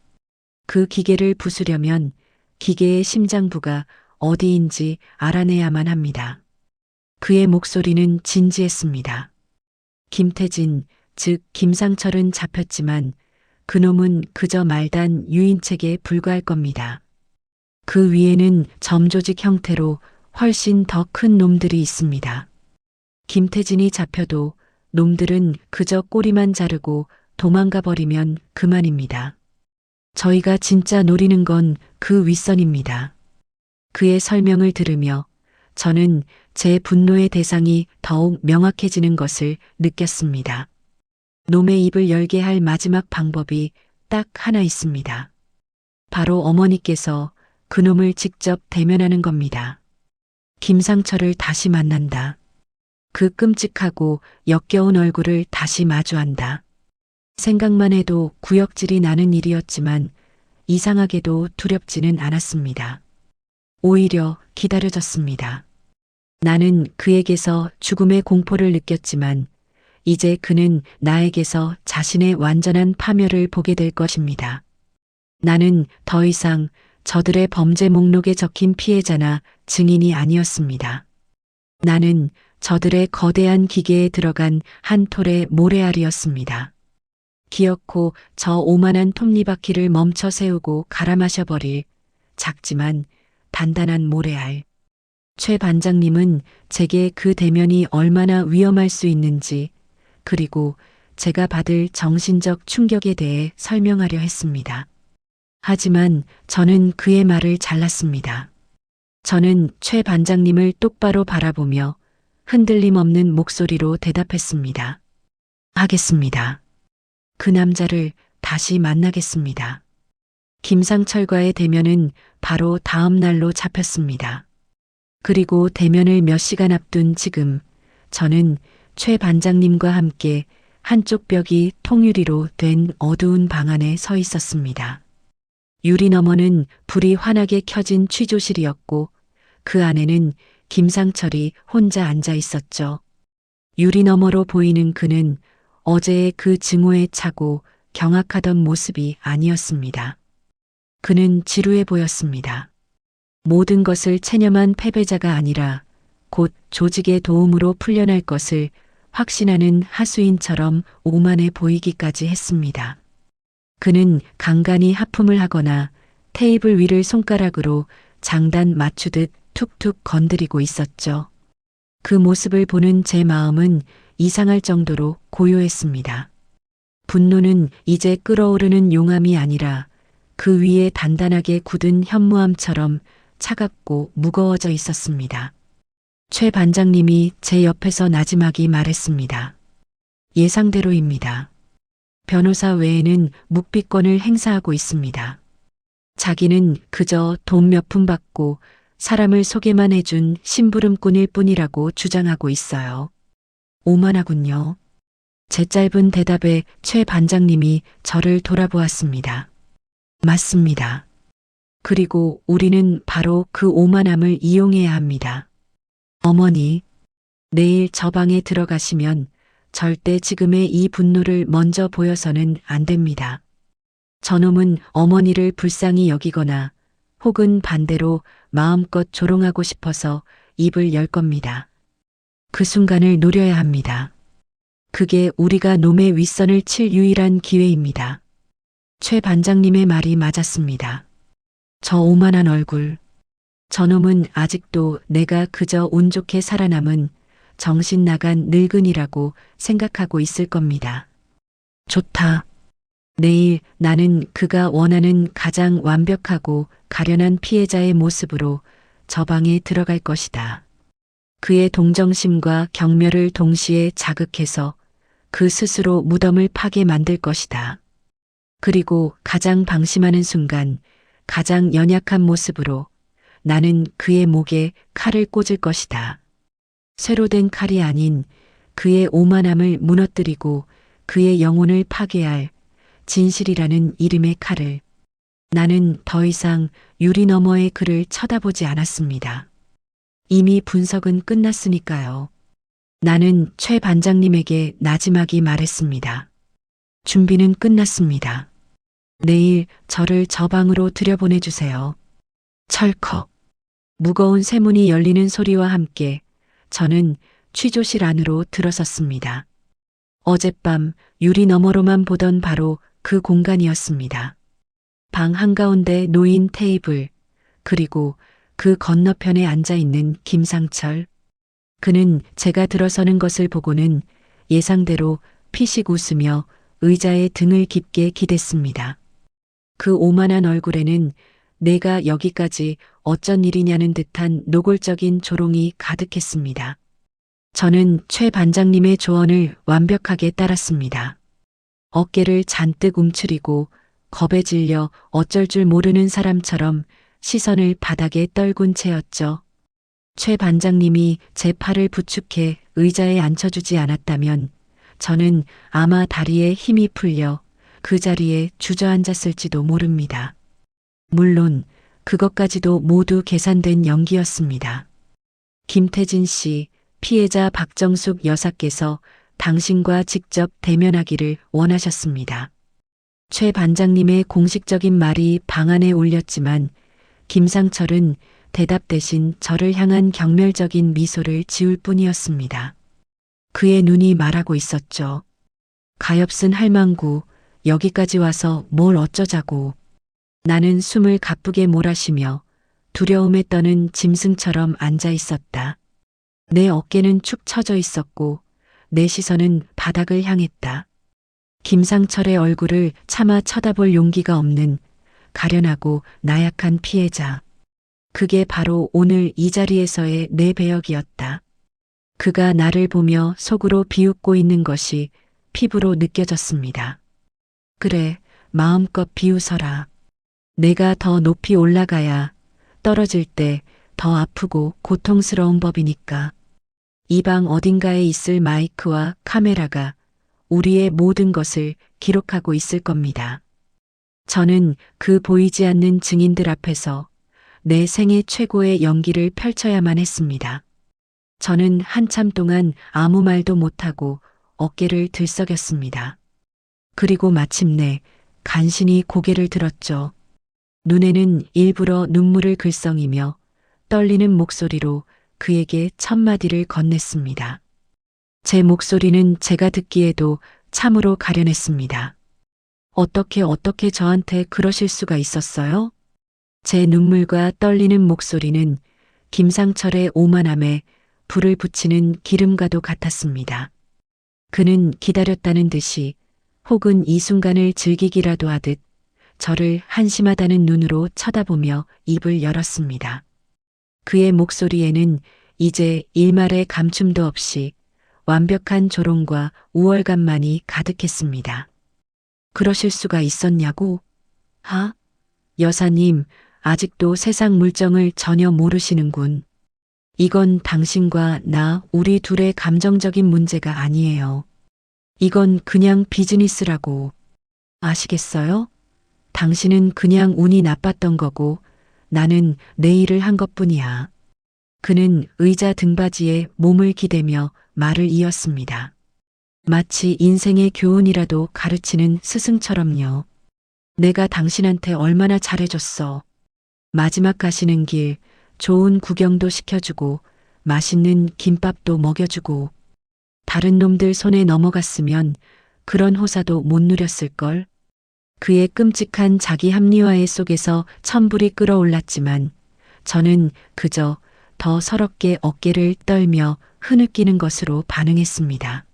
그 기계를 부수려면 기계의 심장부가 어디인지 알아내야만 합니다. 그의 목소리는 진지했습니다. 김태진, 즉 김상철은 잡혔지만 그놈은 그저 말단 유인책에 불과할 겁니다. 그 위에는 점조직 형태로 훨씬 더 큰 놈들이 있습니다. 김태진이 잡혀도 놈들은 그저 꼬리만 자르고 도망가 버리면 그만입니다. 저희가 진짜 노리는 건 그 윗선입니다. 그의 설명을 들으며 저는 제 분노의 대상이 더욱 명확해지는 것을 느꼈습니다. 놈의 입을 열게 할 마지막 방법이 딱 하나 있습니다. 바로 어머니께서 그놈을 직접 대면하는 겁니다. 김상철을 다시 만난다. 그 끔찍하고 역겨운 얼굴을 다시 마주한다. 생각만 해도 구역질이 나는 일이었지만 이상하게도 두렵지는 않았습니다. 오히려 기다려졌습니다. 나는 그에게서 죽음의 공포를 느꼈지만 이제 그는 나에게서 자신의 완전한 파멸을 보게 될 것입니다. 나는 더 이상 저들의 범죄 목록에 적힌 피해자나 증인이 아니었습니다. 나는 저들의 거대한 기계에 들어간 한 톨의 모래알이었습니다. 기어코 저 오만한 톱니바퀴를 멈춰 세우고 갈아 마셔버릴 작지만 단단한 모래알. 최 반장님은 제게 그 대면이 얼마나 위험할 수 있는지 그리고 제가 받을 정신적 충격에 대해 설명하려 했습니다. 하지만 저는 그의 말을 잘랐습니다. 저는 최 반장님을 똑바로 바라보며 흔들림 없는 목소리로 대답했습니다. 하겠습니다. 그 남자를 다시 만나겠습니다. 김상철과의 대면은 바로 다음 날로 잡혔습니다. 그리고 대면을 몇 시간 앞둔 지금 저는 최 반장님과 함께 한쪽 벽이 통유리로 된 어두운 방 안에 서 있었습니다. 유리 너머는 불이 환하게 켜진 취조실이었고 그 안에는 김상철이 혼자 앉아 있었죠. 유리 너머로 보이는 그는 어제의 그 증오에 차고 경악하던 모습이 아니었습니다. 그는 지루해 보였습니다. 모든 것을 체념한 패배자가 아니라 곧 조직의 도움으로 풀려날 것을 확신하는 하수인처럼 오만해 보이기까지 했습니다. 그는 간간히 하품을 하거나 테이블 위를 손가락으로 장단 맞추듯 툭툭 건드리고 있었죠. 그 모습을 보는 제 마음은 이상할 정도로 고요했습니다. 분노는 이제 끓어오르는 용암이 아니라 그 위에 단단하게 굳은 현무암처럼 차갑고 무거워져 있었습니다. 최 반장님이 제 옆에서 나지막이 말했습니다. 예상대로입니다. 변호사 외에는 묵비권을 행사하고 있습니다. 자기는 그저 돈 몇 푼 받고 사람을 소개만 해준 심부름꾼일 뿐이라고 주장하고 있어요. 오만하군요. 제 짧은 대답에 최 반장님이 저를 돌아보았습니다. 맞습니다. 그리고 우리는 바로 그 오만함을 이용해야 합니다. 어머니, 내일 저 방에 들어가시면 절대 지금의 이 분노를 먼저 보여서는 안 됩니다. 저놈은 어머니를 불쌍히 여기거나 혹은 반대로 마음껏 조롱하고 싶어서 입을 열 겁니다. 그 순간을 노려야 합니다. 그게 우리가 놈의 윗선을 칠 유일한 기회입니다. 최 반장님의 말이 맞았습니다. 저 오만한 얼굴. 저놈은 아직도 내가 그저 운 좋게 살아남은 정신 나간 늙은이라고 생각하고 있을 겁니다. 좋다. 내일 나는 그가 원하는 가장 완벽하고 가련한 피해자의 모습으로 저 방에 들어갈 것이다. 그의 동정심과 경멸을 동시에 자극해서 그 스스로 무덤을 파게 만들 것이다. 그리고 가장 방심하는 순간, 가장 연약한 모습으로 나는 그의 목에 칼을 꽂을 것이다. 쇠로 된 칼이 아닌 그의 오만함을 무너뜨리고 그의 영혼을 파괴할 진실이라는 이름의 칼을. 나는 더 이상 유리 너머의 그를 쳐다보지 않았습니다. 이미 분석은 끝났으니까요. 나는 최 반장님에게 나지막이 말했습니다. 준비는 끝났습니다. 내일 저를 저 방으로 들여보내주세요. 철컥. 무거운 쇠문이 열리는 소리와 함께 저는 취조실 안으로 들어섰습니다. 어젯밤 유리 너머로만 보던 바로 그 공간이었습니다. 방 한가운데 놓인 테이블, 그리고 그 건너편에 앉아 있는 김상철. 그는 제가 들어서는 것을 보고는 예상대로 피식 웃으며 의자에 등을 깊게 기댔습니다. 그 오만한 얼굴에는 내가 여기까지 어쩐 일이냐는 듯한 노골적인 조롱이 가득했습니다. 저는 최 반장님의 조언을 완벽하게 따랐습니다. 어깨를 잔뜩 움츠리고 겁에 질려 어쩔 줄 모르는 사람처럼 시선을 바닥에 떨군 채였죠. 최 반장님이 제 팔을 부축해 의자에 앉혀주지 않았다면 저는 아마 다리에 힘이 풀려 그 자리에 주저앉았을지도 모릅니다. 물론 그것까지도 모두 계산된 연기였습니다. 김태진 씨, 피해자 박정숙 여사께서 당신과 직접 대면하기를 원하셨습니다. 최 반장님의 공식적인 말이 방 안에 울렸지만 김상철은 대답 대신 저를 향한 경멸적인 미소를 지을 뿐이었습니다. 그의 눈이 말하고 있었죠. 가엾은 할망구, 여기까지 와서 뭘 어쩌자고. 나는 숨을 가쁘게 몰아쉬며 두려움에 떠는 짐승처럼 앉아 있었다. 내 어깨는 축 처져 있었고 내 시선은 바닥을 향했다. 김상철의 얼굴을 차마 쳐다볼 용기가 없는 가련하고 나약한 피해자. 그게 바로 오늘 이 자리에서의 내 배역이었다. 그가 나를 보며 속으로 비웃고 있는 것이 피부로 느껴졌습니다. 그래, 마음껏 비웃어라. 내가 더 높이 올라가야 떨어질 때 더 아프고 고통스러운 법이니까. 이 방 어딘가에 있을 마이크와 카메라가 우리의 모든 것을 기록하고 있을 겁니다. 저는 그 보이지 않는 증인들 앞에서 내 생애 최고의 연기를 펼쳐야만 했습니다. 저는 한참 동안 아무 말도 못하고 어깨를 들썩였습니다. 그리고 마침내 간신히 고개를 들었죠. 눈에는 일부러 눈물을 글썽이며 떨리는 목소리로 그에게 첫마디를 건넸습니다. 제 목소리는 제가 듣기에도 참으로 가련했습니다. 어떻게 저한테 그러실 수가 있었어요? 제 눈물과 떨리는 목소리는 김상철의 오만함에 불을 붙이는 기름과도 같았습니다. 그는 기다렸다는 듯이 혹은 이 순간을 즐기기라도 하듯 저를 한심하다는 눈으로 쳐다보며 입을 열었습니다. 그의 목소리에는 이제 일말의 감춤도 없이 완벽한 조롱과 우월감만이 가득했습니다. 그러실 수가 있었냐고? 여사님, 아직도 세상 물정을 전혀 모르시는군. 이건 당신과 나, 우리 둘의 감정적인 문제가 아니에요. 이건 그냥 비즈니스라고. 아시겠어요? 당신은 그냥 운이 나빴던 거고 나는 내 일을 한 것뿐이야. 그는 의자 등받이에 몸을 기대며 말을 이었습니다. 마치 인생의 교훈이라도 가르치는 스승처럼요. 내가 당신한테 얼마나 잘해줬어. 마지막 가시는 길 좋은 구경도 시켜주고 맛있는 김밥도 먹여주고 다른 놈들 손에 넘어갔으면 그런 호사도 못 누렸을걸. 그의 끔찍한 자기 합리화의 속에서 천불이 끓어올랐지만 저는 그저 더 서럽게 어깨를 떨며 흐느끼는 것으로 반응했습니다.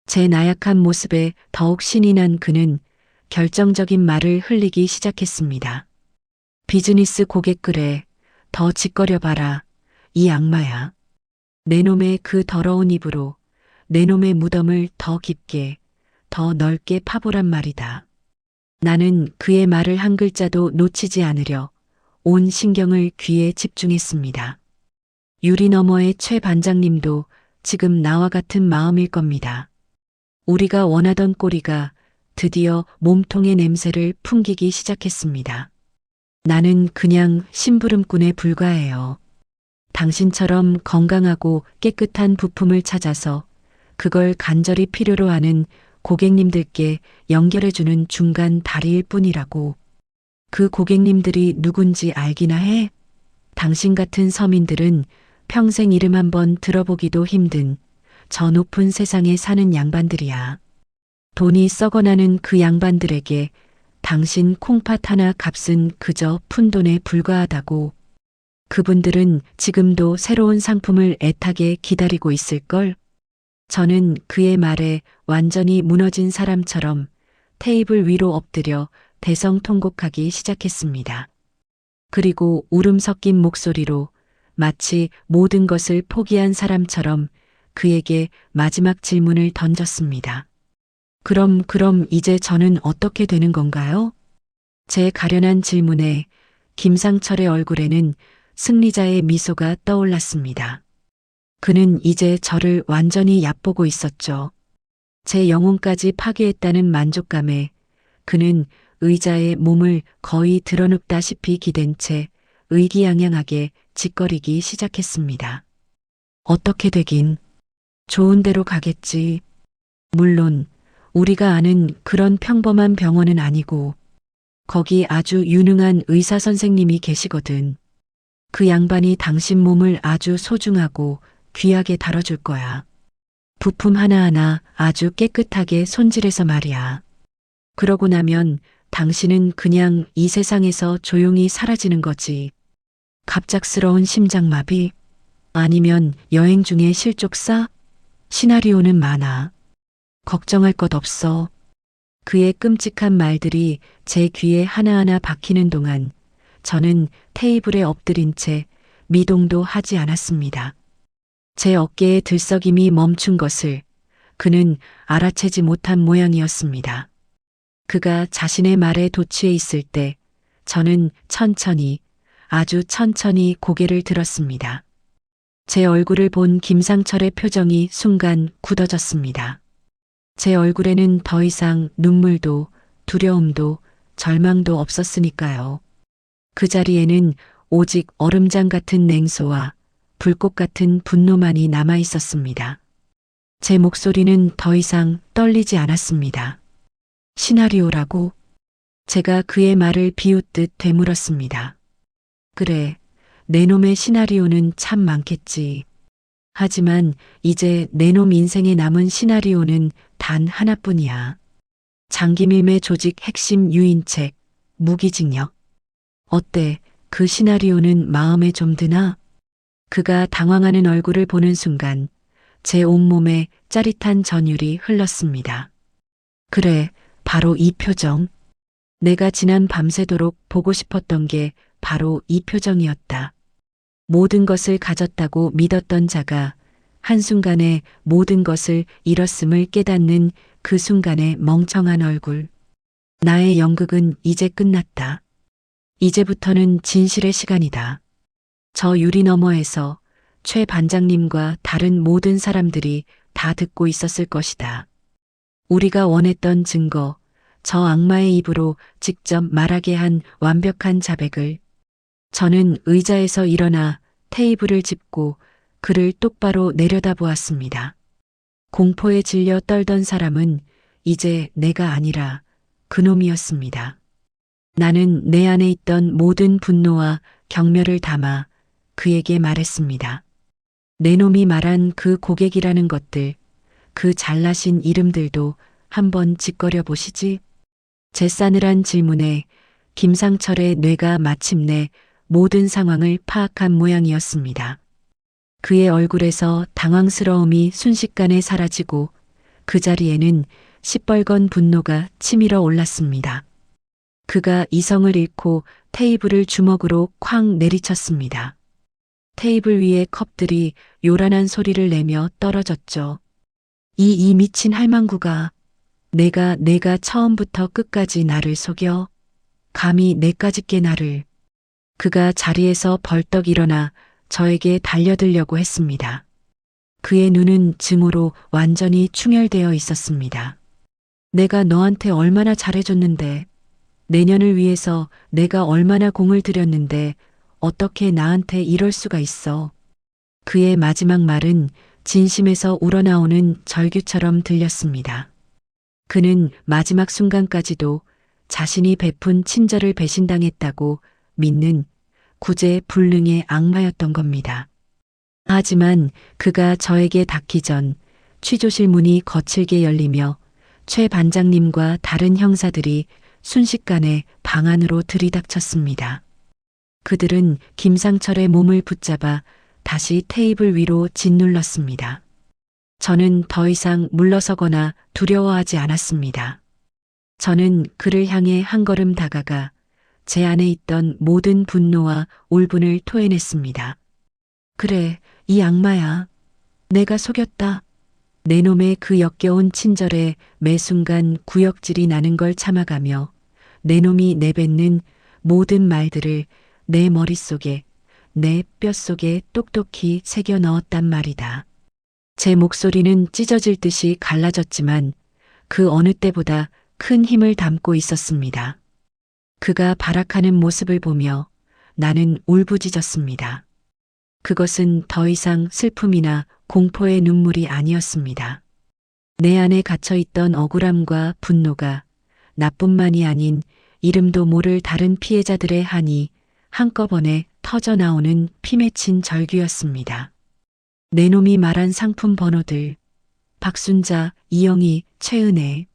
제 나약한 모습에 더욱 신이 난 그는 결정적인 말을 흘리기 시작했습니다. 비즈니스 고객글에 더 짓거려봐라. 이 악마야. 내 놈의 그 더러운 입으로 내 놈의 무덤을 더 깊게, 더 넓게 파보란 말이다. 나는 그의 말을 한 글자도 놓치지 않으려 온 신경을 귀에 집중했습니다. 유리 너머의 최 반장님도 지금 나와 같은 마음일 겁니다. 우리가 원하던 꼬리가 드디어 몸통의 냄새를 풍기기 시작했습니다. 나는 그냥 심부름꾼에 불과해요. 당신처럼 건강하고 깨끗한 부품을 찾아서 그걸 간절히 필요로 하는 고객님들께 연결해주는 중간 다리일 뿐이라고. 그 고객님들이 누군지 알기나 해? 당신 같은 서민들은 평생 이름 한번 들어보기도 힘든 저 높은 세상에 사는 양반들이야. 돈이 썩어나는 그 양반들에게 당신 콩팥 하나 값은 그저 푼돈에 불과하다고. 그분들은 지금도 새로운 상품을 애타게 기다리고 있을걸? 저는 그의 말에 완전히 무너진 사람처럼 테이블 위로 엎드려 대성통곡하기 시작했습니다. 그리고 울음 섞인 목소리로 마치 모든 것을 포기한 사람처럼 그에게 마지막 질문을 던졌습니다. 그럼 이제 저는 어떻게 되는 건가요? 제 가련한 질문에 김상철의 얼굴에는 승리자의 미소가 떠올랐습니다. 그는 이제 저를 완전히 얕보고 있었죠. 제 영혼까지 파괴했다는 만족감에 그는 의자에 몸을 거의 드러눕다시피 기댄 채 의기양양하게 짓거리기 시작했습니다. 어떻게 되긴 좋은 대로 가겠지. 물론 우리가 아는 그런 평범한 병원은 아니고 거기 아주 유능한 의사 선생님이 계시거든. 그 양반이 당신 몸을 아주 소중하고 귀하게 다뤄줄 거야. 부품 하나하나 아주 깨끗하게 손질해서 말이야. 그러고 나면 당신은 그냥 이 세상에서 조용히 사라지는 거지. 갑작스러운 심장마비? 아니면 여행 중에 실족사? 시나리오는 많아. 걱정할 것 없어. 그의 끔찍한 말들이 제 귀에 하나하나 박히는 동안 저는 테이블에 엎드린 채 미동도 하지 않았습니다. 제 어깨에 들썩임이 멈춘 것을 그는 알아채지 못한 모양이었습니다. 그가 자신의 말에 도취해 있을 때 저는 천천히, 아주 천천히 고개를 들었습니다. 제 얼굴을 본 김상철의 표정이 순간 굳어졌습니다. 제 얼굴에는 더 이상 눈물도 두려움도 절망도 없었으니까요. 그 자리에는 오직 얼음장 같은 냉소와 불꽃 같은 분노만이 남아 있었습니다. 제 목소리는 더 이상 떨리지 않았습니다. 시나리오라고? 제가 그의 말을 비웃듯 되물었습니다. 그래, 내 놈의 시나리오는 참 많겠지. 하지만 이제 내 놈 인생에 남은 시나리오는 단 하나뿐이야. 장기밀매 조직 핵심 유인책, 무기징역. 어때, 그 시나리오는 마음에 좀 드나? 그가 당황하는 얼굴을 보는 순간 제 온몸에 짜릿한 전율이 흘렀습니다. 그래, 바로 이 표정. 내가 지난 밤새도록 보고 싶었던 게 바로 이 표정이었다. 모든 것을 가졌다고 믿었던 자가 한순간에 모든 것을 잃었음을 깨닫는 그 순간의 멍청한 얼굴. 나의 연극은 이제 끝났다. 이제부터는 진실의 시간이다. 저 유리 너머에서 최 반장님과 다른 모든 사람들이 다 듣고 있었을 것이다. 우리가 원했던 증거, 저 악마의 입으로 직접 말하게 한 완벽한 자백을. 저는 의자에서 일어나 테이블을 짚고 그를 똑바로 내려다보았습니다. 공포에 질려 떨던 사람은 이제 내가 아니라 그놈이었습니다. 나는 내 안에 있던 모든 분노와 경멸을 담아 그에게 말했습니다. 내 놈이 말한 그 고객이라는 것들, 그 잘나신 이름들도 한번 짓거려 보시지. 제 싸늘한 질문에 김상철의 뇌가 마침내 모든 상황을 파악한 모양이었습니다. 그의 얼굴에서 당황스러움이 순식간에 사라지고 그 자리에는 시뻘건 분노가 치밀어 올랐습니다. 그가 이성을 잃고 테이블을 주먹으로 쾅 내리쳤습니다. 테이블 위의 컵들이 요란한 소리를 내며 떨어졌죠. 이 미친 할망구가 내가 처음부터 끝까지 나를 속여 감히 내까지 깨 나를. 그가 자리에서 벌떡 일어나 저에게 달려들려고 했습니다. 그의 눈은 증오로 완전히 충혈되어 있었습니다. 내가 너한테 얼마나 잘해줬는데, 내년을 위해서 내가 얼마나 공을 들였는데 어떻게 나한테 이럴 수가 있어. 그의 마지막 말은 진심에서 우러나오는 절규처럼 들렸습니다. 그는 마지막 순간까지도 자신이 베푼 친절을 배신당했다고 믿는 구제불능의 악마였던 겁니다. 하지만 그가 저에게 닿기 전 취조실 문이 거칠게 열리며 최 반장님과 다른 형사들이 순식간에 방 안으로 들이닥쳤습니다. 그들은 김상철의 몸을 붙잡아 다시 테이블 위로 짓눌렀습니다. 저는 더 이상 물러서거나 두려워하지 않았습니다. 저는 그를 향해 한 걸음 다가가 제 안에 있던 모든 분노와 울분을 토해냈습니다. 그래, 이 악마야. 내가 속였다. 내 놈의 그 역겨운 친절에 매 순간 구역질이 나는 걸 참아가며 내 놈이 내뱉는 모든 말들을 내 머릿속에, 내 뼛속에 똑똑히 새겨 넣었단 말이다. 제 목소리는 찢어질 듯이 갈라졌지만 그 어느 때보다 큰 힘을 담고 있었습니다. 그가 발악하는 모습을 보며 나는 울부짖었습니다. 그것은 더 이상 슬픔이나 공포의 눈물이 아니었습니다. 내 안에 갇혀있던 억울함과 분노가 나뿐만이 아닌 이름도 모를 다른 피해자들의 한이 한꺼번에 터져나오는 피맺힌 절규였습니다. 내 놈이 말한 상품 번호들, 박순자, 이영희, 최은혜,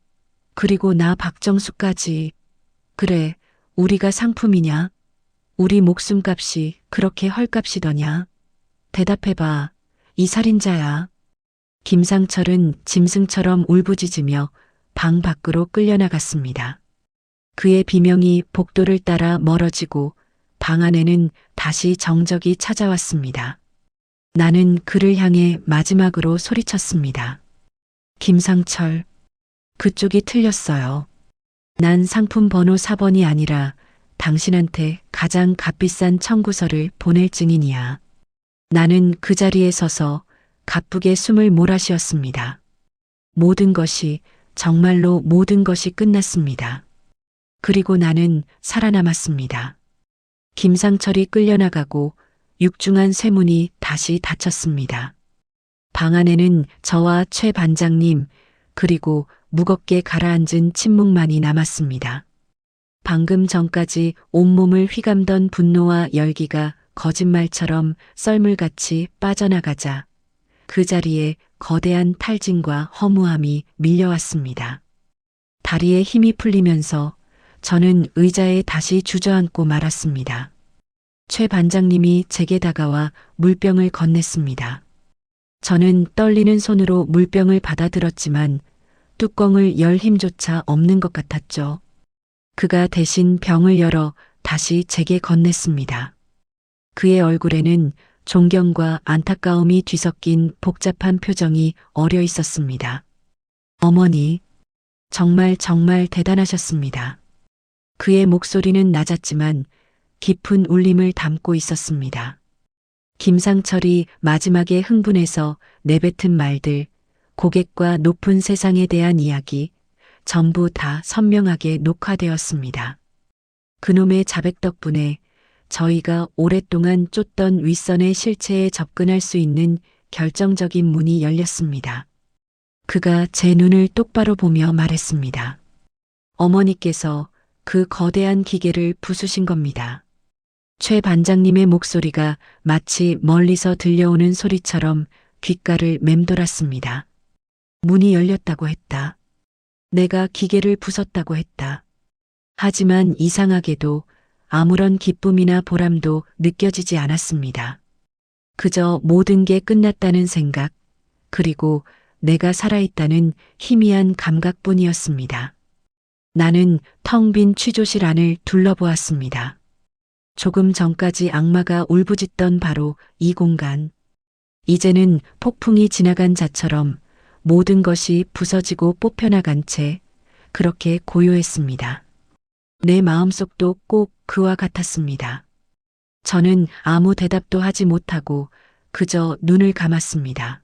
그리고 나 박정수까지. 그래, 우리가 상품이냐? 우리 목숨값이 그렇게 헐값이더냐? 대답해봐, 이 살인자야. 김상철은 짐승처럼 울부짖으며 방 밖으로 끌려나갔습니다. 그의 비명이 복도를 따라 멀어지고 방 안에는 다시 정적이 찾아왔습니다. 나는 그를 향해 마지막으로 소리쳤습니다. 김상철, 그쪽이 틀렸어요. 난 상품 번호 4번이 아니라 당신한테 가장 값비싼 청구서를 보낼 증인이야. 나는 그 자리에 서서 가쁘게 숨을 몰아쉬었습니다. 모든 것이, 정말로 모든 것이 끝났습니다. 그리고 나는 살아남았습니다. 김상철이 끌려나가고 육중한 쇠문이 다시 닫혔습니다. 방 안에는 저와 최 반장님, 그리고 무겁게 가라앉은 침묵만이 남았습니다. 방금 전까지 온몸을 휘감던 분노와 열기가 거짓말처럼 썰물같이 빠져나가자 그 자리에 거대한 탈진과 허무함이 밀려왔습니다. 다리에 힘이 풀리면서 저는 의자에 다시 주저앉고 말았습니다. 최 반장님이 제게 다가와 물병을 건넸습니다. 저는 떨리는 손으로 물병을 받아들었지만 뚜껑을 열 힘조차 없는 것 같았죠. 그가 대신 병을 열어 다시 제게 건넸습니다. 그의 얼굴에는 존경과 안타까움이 뒤섞인 복잡한 표정이 어려 있었습니다. 어머니, 정말 대단하셨습니다. 그의 목소리는 낮았지만 깊은 울림을 담고 있었습니다. 김상철이 마지막에 흥분해서 내뱉은 말들, 고객과 높은 세상에 대한 이야기, 전부 다 선명하게 녹화되었습니다. 그놈의 자백 덕분에 저희가 오랫동안 쫓던 윗선의 실체에 접근할 수 있는 결정적인 문이 열렸습니다. 그가 제 눈을 똑바로 보며 말했습니다. 어머니께서 그 거대한 기계를 부수신 겁니다. 최 반장님의 목소리가 마치 멀리서 들려오는 소리처럼 귓가를 맴돌았습니다. 문이 열렸다고 했다. 내가 기계를 부쉈다고 했다. 하지만 이상하게도 아무런 기쁨이나 보람도 느껴지지 않았습니다. 그저 모든 게 끝났다는 생각, 그리고 내가 살아있다는 희미한 감각뿐이었습니다. 나는 텅 빈 취조실 안을 둘러보았습니다. 조금 전까지 악마가 울부짖던 바로 이 공간. 이제는 폭풍이 지나간 자처럼 모든 것이 부서지고 뽑혀나간 채 그렇게 고요했습니다. 내 마음속도 꼭 그와 같았습니다. 저는 아무 대답도 하지 못하고 그저 눈을 감았습니다.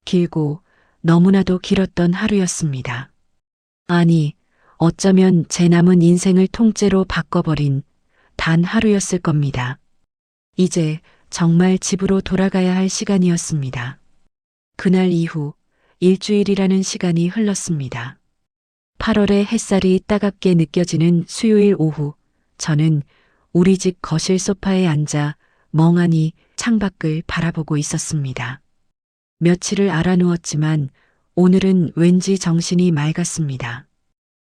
길고 너무나도 길었던 하루였습니다. 아니, 어쩌면 제 남은 인생을 통째로 바꿔버린 단 하루였을 겁니다. 이제 정말 집으로 돌아가야 할 시간이었습니다. 그날 이후 일주일이라는 시간이 흘렀습니다. 8월의 햇살이 따갑게 느껴지는 수요일 오후, 저는 우리 집 거실 소파에 앉아 멍하니 창밖을 바라보고 있었습니다. 며칠을 알아누웠지만 오늘은 왠지 정신이 맑았습니다.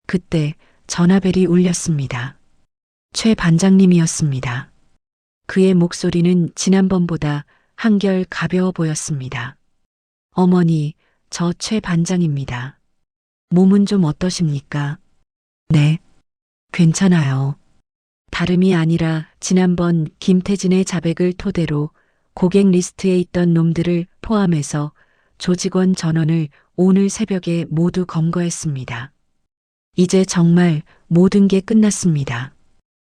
그때 전화벨이 울렸습니다. 최 반장님이었습니다. 그의 목소리는 지난번보다 한결 가벼워 보였습니다. 어머니, 저 최 반장입니다. 몸은 좀 어떠십니까? 네, 괜찮아요. 다름이 아니라 지난번 김태진의 자백을 토대로 고객 리스트에 있던 놈들을 포함해서 조직원 전원을 오늘 새벽에 모두 검거했습니다. 이제 정말 모든 게 끝났습니다.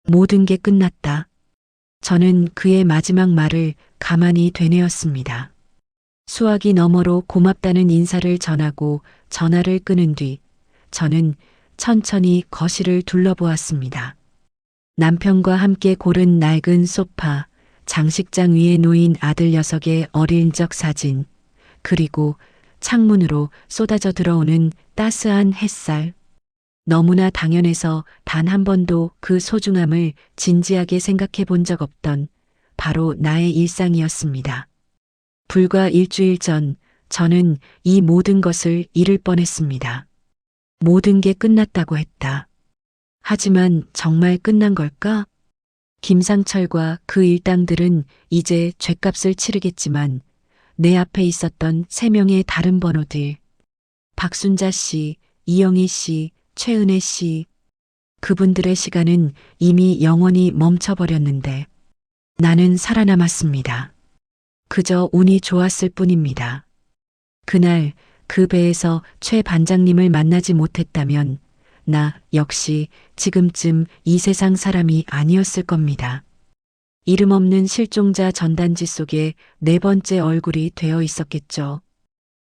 모든 게 끝났다. 저는 그의 마지막 말을 가만히 되뇌었습니다. 수화기 너머로 고맙다는 인사를 전하고 전화를 끊은 뒤 저는 천천히 거실을 둘러보았습니다. 남편과 함께 고른 낡은 소파, 장식장 위에 놓인 아들 녀석의 어린 적 사진, 그리고 창문으로 쏟아져 들어오는 따스한 햇살. 너무나 당연해서 단 한 번도 그 소중함을 진지하게 생각해 본 적 없던 바로 나의 일상이었습니다. 불과 일주일 전 저는 이 모든 것을 잃을 뻔했습니다. 모든 게 끝났다고 했다. 하지만 정말 끝난 걸까? 김상철과 그 일당들은 이제 죗값을 치르겠지만 내 앞에 있었던 3명의 다른 번호들. 박순자 씨, 이영희 씨, 최은혜 씨. 그분들의 시간은 이미 영원히 멈춰버렸는데 나는 살아남았습니다. 그저 운이 좋았을 뿐입니다. 그날 그 배에서 최 반장님을 만나지 못했다면 나 역시 지금쯤 이 세상 사람이 아니었을 겁니다. 이름 없는 실종자 전단지 속에 4번째 얼굴이 되어 있었겠죠.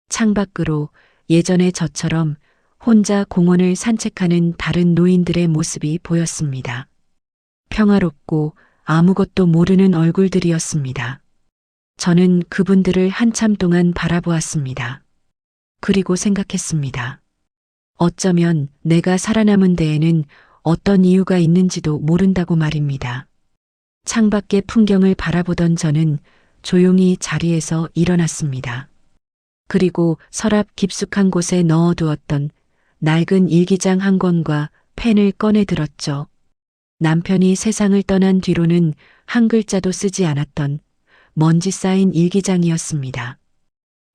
창밖으로 예전에 저처럼 혼자 공원을 산책하는 다른 노인들의 모습이 보였습니다. 평화롭고 아무것도 모르는 얼굴들이었습니다. 저는 그분들을 한참 동안 바라보았습니다. 그리고 생각했습니다. 어쩌면 내가 살아남은 데에는 어떤 이유가 있는지도 모른다고 말입니다. 창밖의 풍경을 바라보던 저는 조용히 자리에서 일어났습니다. 그리고 서랍 깊숙한 곳에 넣어두었던 낡은 일기장 한 권과 펜을 꺼내 들었죠. 남편이 세상을 떠난 뒤로는 한 글자도 쓰지 않았던 먼지 쌓인 일기장이었습니다.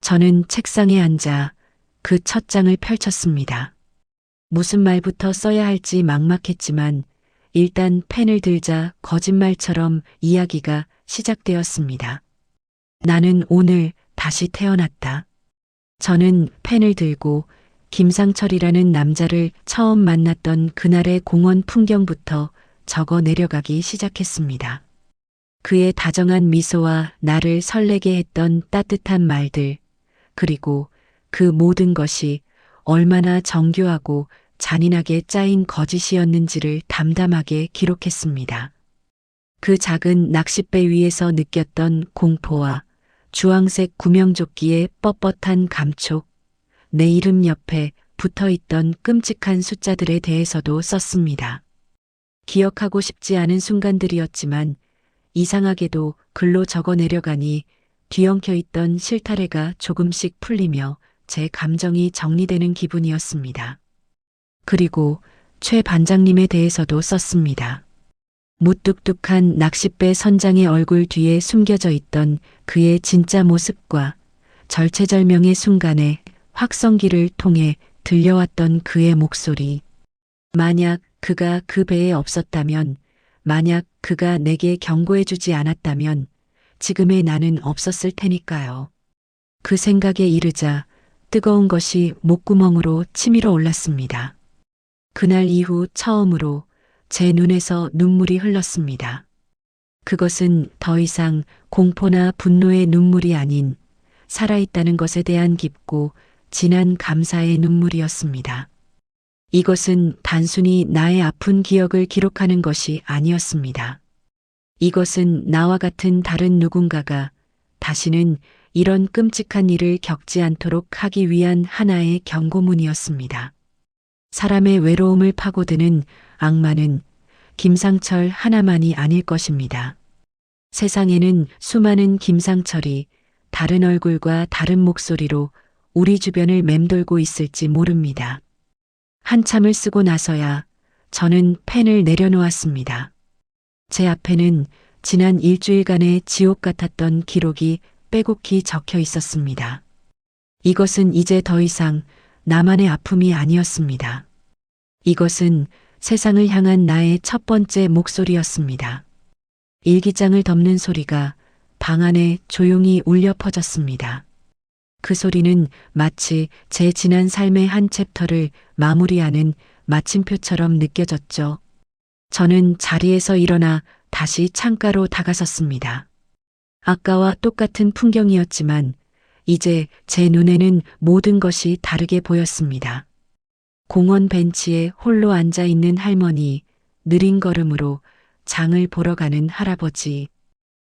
저는 책상에 앉아 그 첫 장을 펼쳤습니다. 무슨 말부터 써야 할지 막막했지만 일단 펜을 들자 거짓말처럼 이야기가 시작되었습니다. 나는 오늘 다시 태어났다. 저는 펜을 들고 김상철이라는 남자를 처음 만났던 그날의 공원 풍경부터 적어 내려가기 시작했습니다. 그의 다정한 미소와 나를 설레게 했던 따뜻한 말들, 그리고 그 모든 것이 얼마나 정교하고 잔인하게 짜인 거짓이었는지를 담담하게 기록했습니다. 그 작은 낚싯배 위에서 느꼈던 공포와 주황색 구명조끼의 뻣뻣한 감촉, 내 이름 옆에 붙어있던 끔찍한 숫자들에 대해서도 썼습니다. 기억하고 싶지 않은 순간들이었지만 이상하게도 글로 적어 내려가니 뒤엉켜 있던 실타래가 조금씩 풀리며 제 감정이 정리되는 기분이었습니다. 그리고 최 반장님에 대해서도 썼습니다. 무뚝뚝한 낚싯배 선장의 얼굴 뒤에 숨겨져 있던 그의 진짜 모습과 절체절명의 순간에 확성기를 통해 들려왔던 그의 목소리. 만약 그가 그 배에 없었다면, 만약 그가 내게 경고해주지 않았다면 지금의 나는 없었을 테니까요. 그 생각에 이르자 뜨거운 것이 목구멍으로 치밀어 올랐습니다. 그날 이후 처음으로 제 눈에서 눈물이 흘렀습니다. 그것은 더 이상 공포나 분노의 눈물이 아닌 살아있다는 것에 대한 깊고 진한 감사의 눈물이었습니다. 이것은 단순히 나의 아픈 기억을 기록하는 것이 아니었습니다. 이것은 나와 같은 다른 누군가가 다시는 이런 끔찍한 일을 겪지 않도록 하기 위한 하나의 경고문이었습니다. 사람의 외로움을 파고드는 악마는 김상철 하나만이 아닐 것입니다. 세상에는 수많은 김상철이 다른 얼굴과 다른 목소리로 우리 주변을 맴돌고 있을지 모릅니다. 한참을 쓰고 나서야 저는 펜을 내려놓았습니다. 제 앞에는 지난 일주일간의 지옥 같았던 기록이 빼곡히 적혀 있었습니다. 이것은 이제 더 이상 나만의 아픔이 아니었습니다. 이것은 세상을 향한 나의 첫 번째 목소리였습니다. 일기장을 덮는 소리가 방 안에 조용히 울려 퍼졌습니다. 그 소리는 마치 제 지난 삶의 한 챕터를 마무리하는 마침표처럼 느껴졌죠. 저는 자리에서 일어나 다시 창가로 다가섰습니다. 아까와 똑같은 풍경이었지만 이제 제 눈에는 모든 것이 다르게 보였습니다. 공원 벤치에 홀로 앉아 있는 할머니, 느린 걸음으로 장을 보러 가는 할아버지.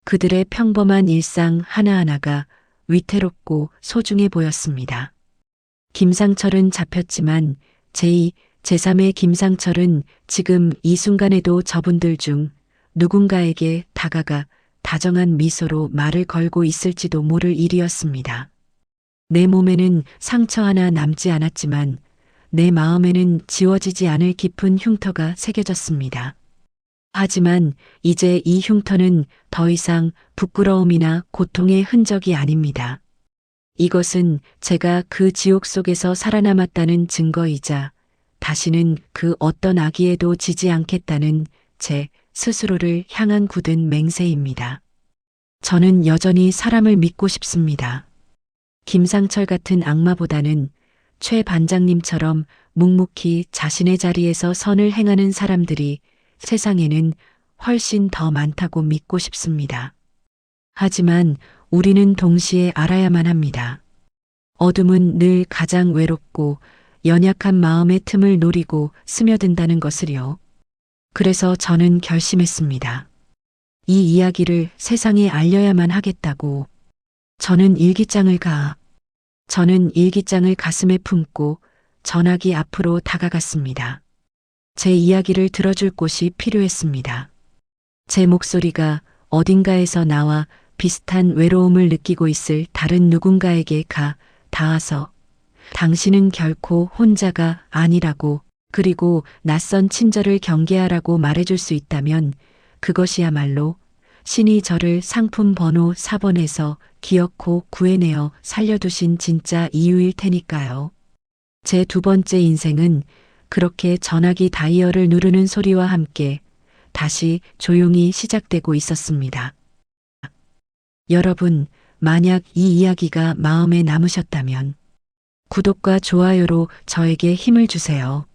그들의 평범한 일상 하나하나가 위태롭고 소중해 보였습니다. 김상철은 잡혔지만 제2, 제3의 김상철은 지금 이 순간에도 저분들 중 누군가에게 다가가 다정한 미소로 말을 걸고 있을지도 모를 일이었습니다. 내 몸에는 상처 하나 남지 않았지만 내 마음에는 지워지지 않을 깊은 흉터가 새겨졌습니다. 하지만 이제 이 흉터는 더 이상 부끄러움이나 고통의 흔적이 아닙니다. 이것은 제가 그 지옥 속에서 살아남았다는 증거이자 다시는 그 어떤 악의에도 지지 않겠다는 제 스스로를 향한 굳은 맹세입니다. 저는 여전히 사람을 믿고 싶습니다. 김상철 같은 악마보다는 최 반장님처럼 묵묵히 자신의 자리에서 선을 행하는 사람들이 세상에는 훨씬 더 많다고 믿고 싶습니다. 하지만 우리는 동시에 알아야만 합니다. 어둠은 늘 가장 외롭고 연약한 마음의 틈을 노리고 스며든다는 것을요. 그래서 저는 결심했습니다. 이 이야기를 세상에 알려야만 하겠다고. 저는 일기장을 가슴에 품고 전화기 앞으로 다가갔습니다. 제 이야기를 들어줄 곳이 필요했습니다. 제 목소리가 어딘가에서 나와 비슷한 외로움을 느끼고 있을 다른 누군가에게 닿아서 당신은 결코 혼자가 아니라고, 그리고 낯선 친절을 경계하라고 말해줄 수 있다면 그것이야말로 신이 저를 상품 번호 4번에서 기어코 구해내어 살려두신 진짜 이유일 테니까요. 제 두 번째 인생은 그렇게 전화기 다이얼을 누르는 소리와 함께 다시 조용히 시작되고 있었습니다. 여러분, 만약 이 이야기가 마음에 남으셨다면 구독과 좋아요로 저에게 힘을 주세요.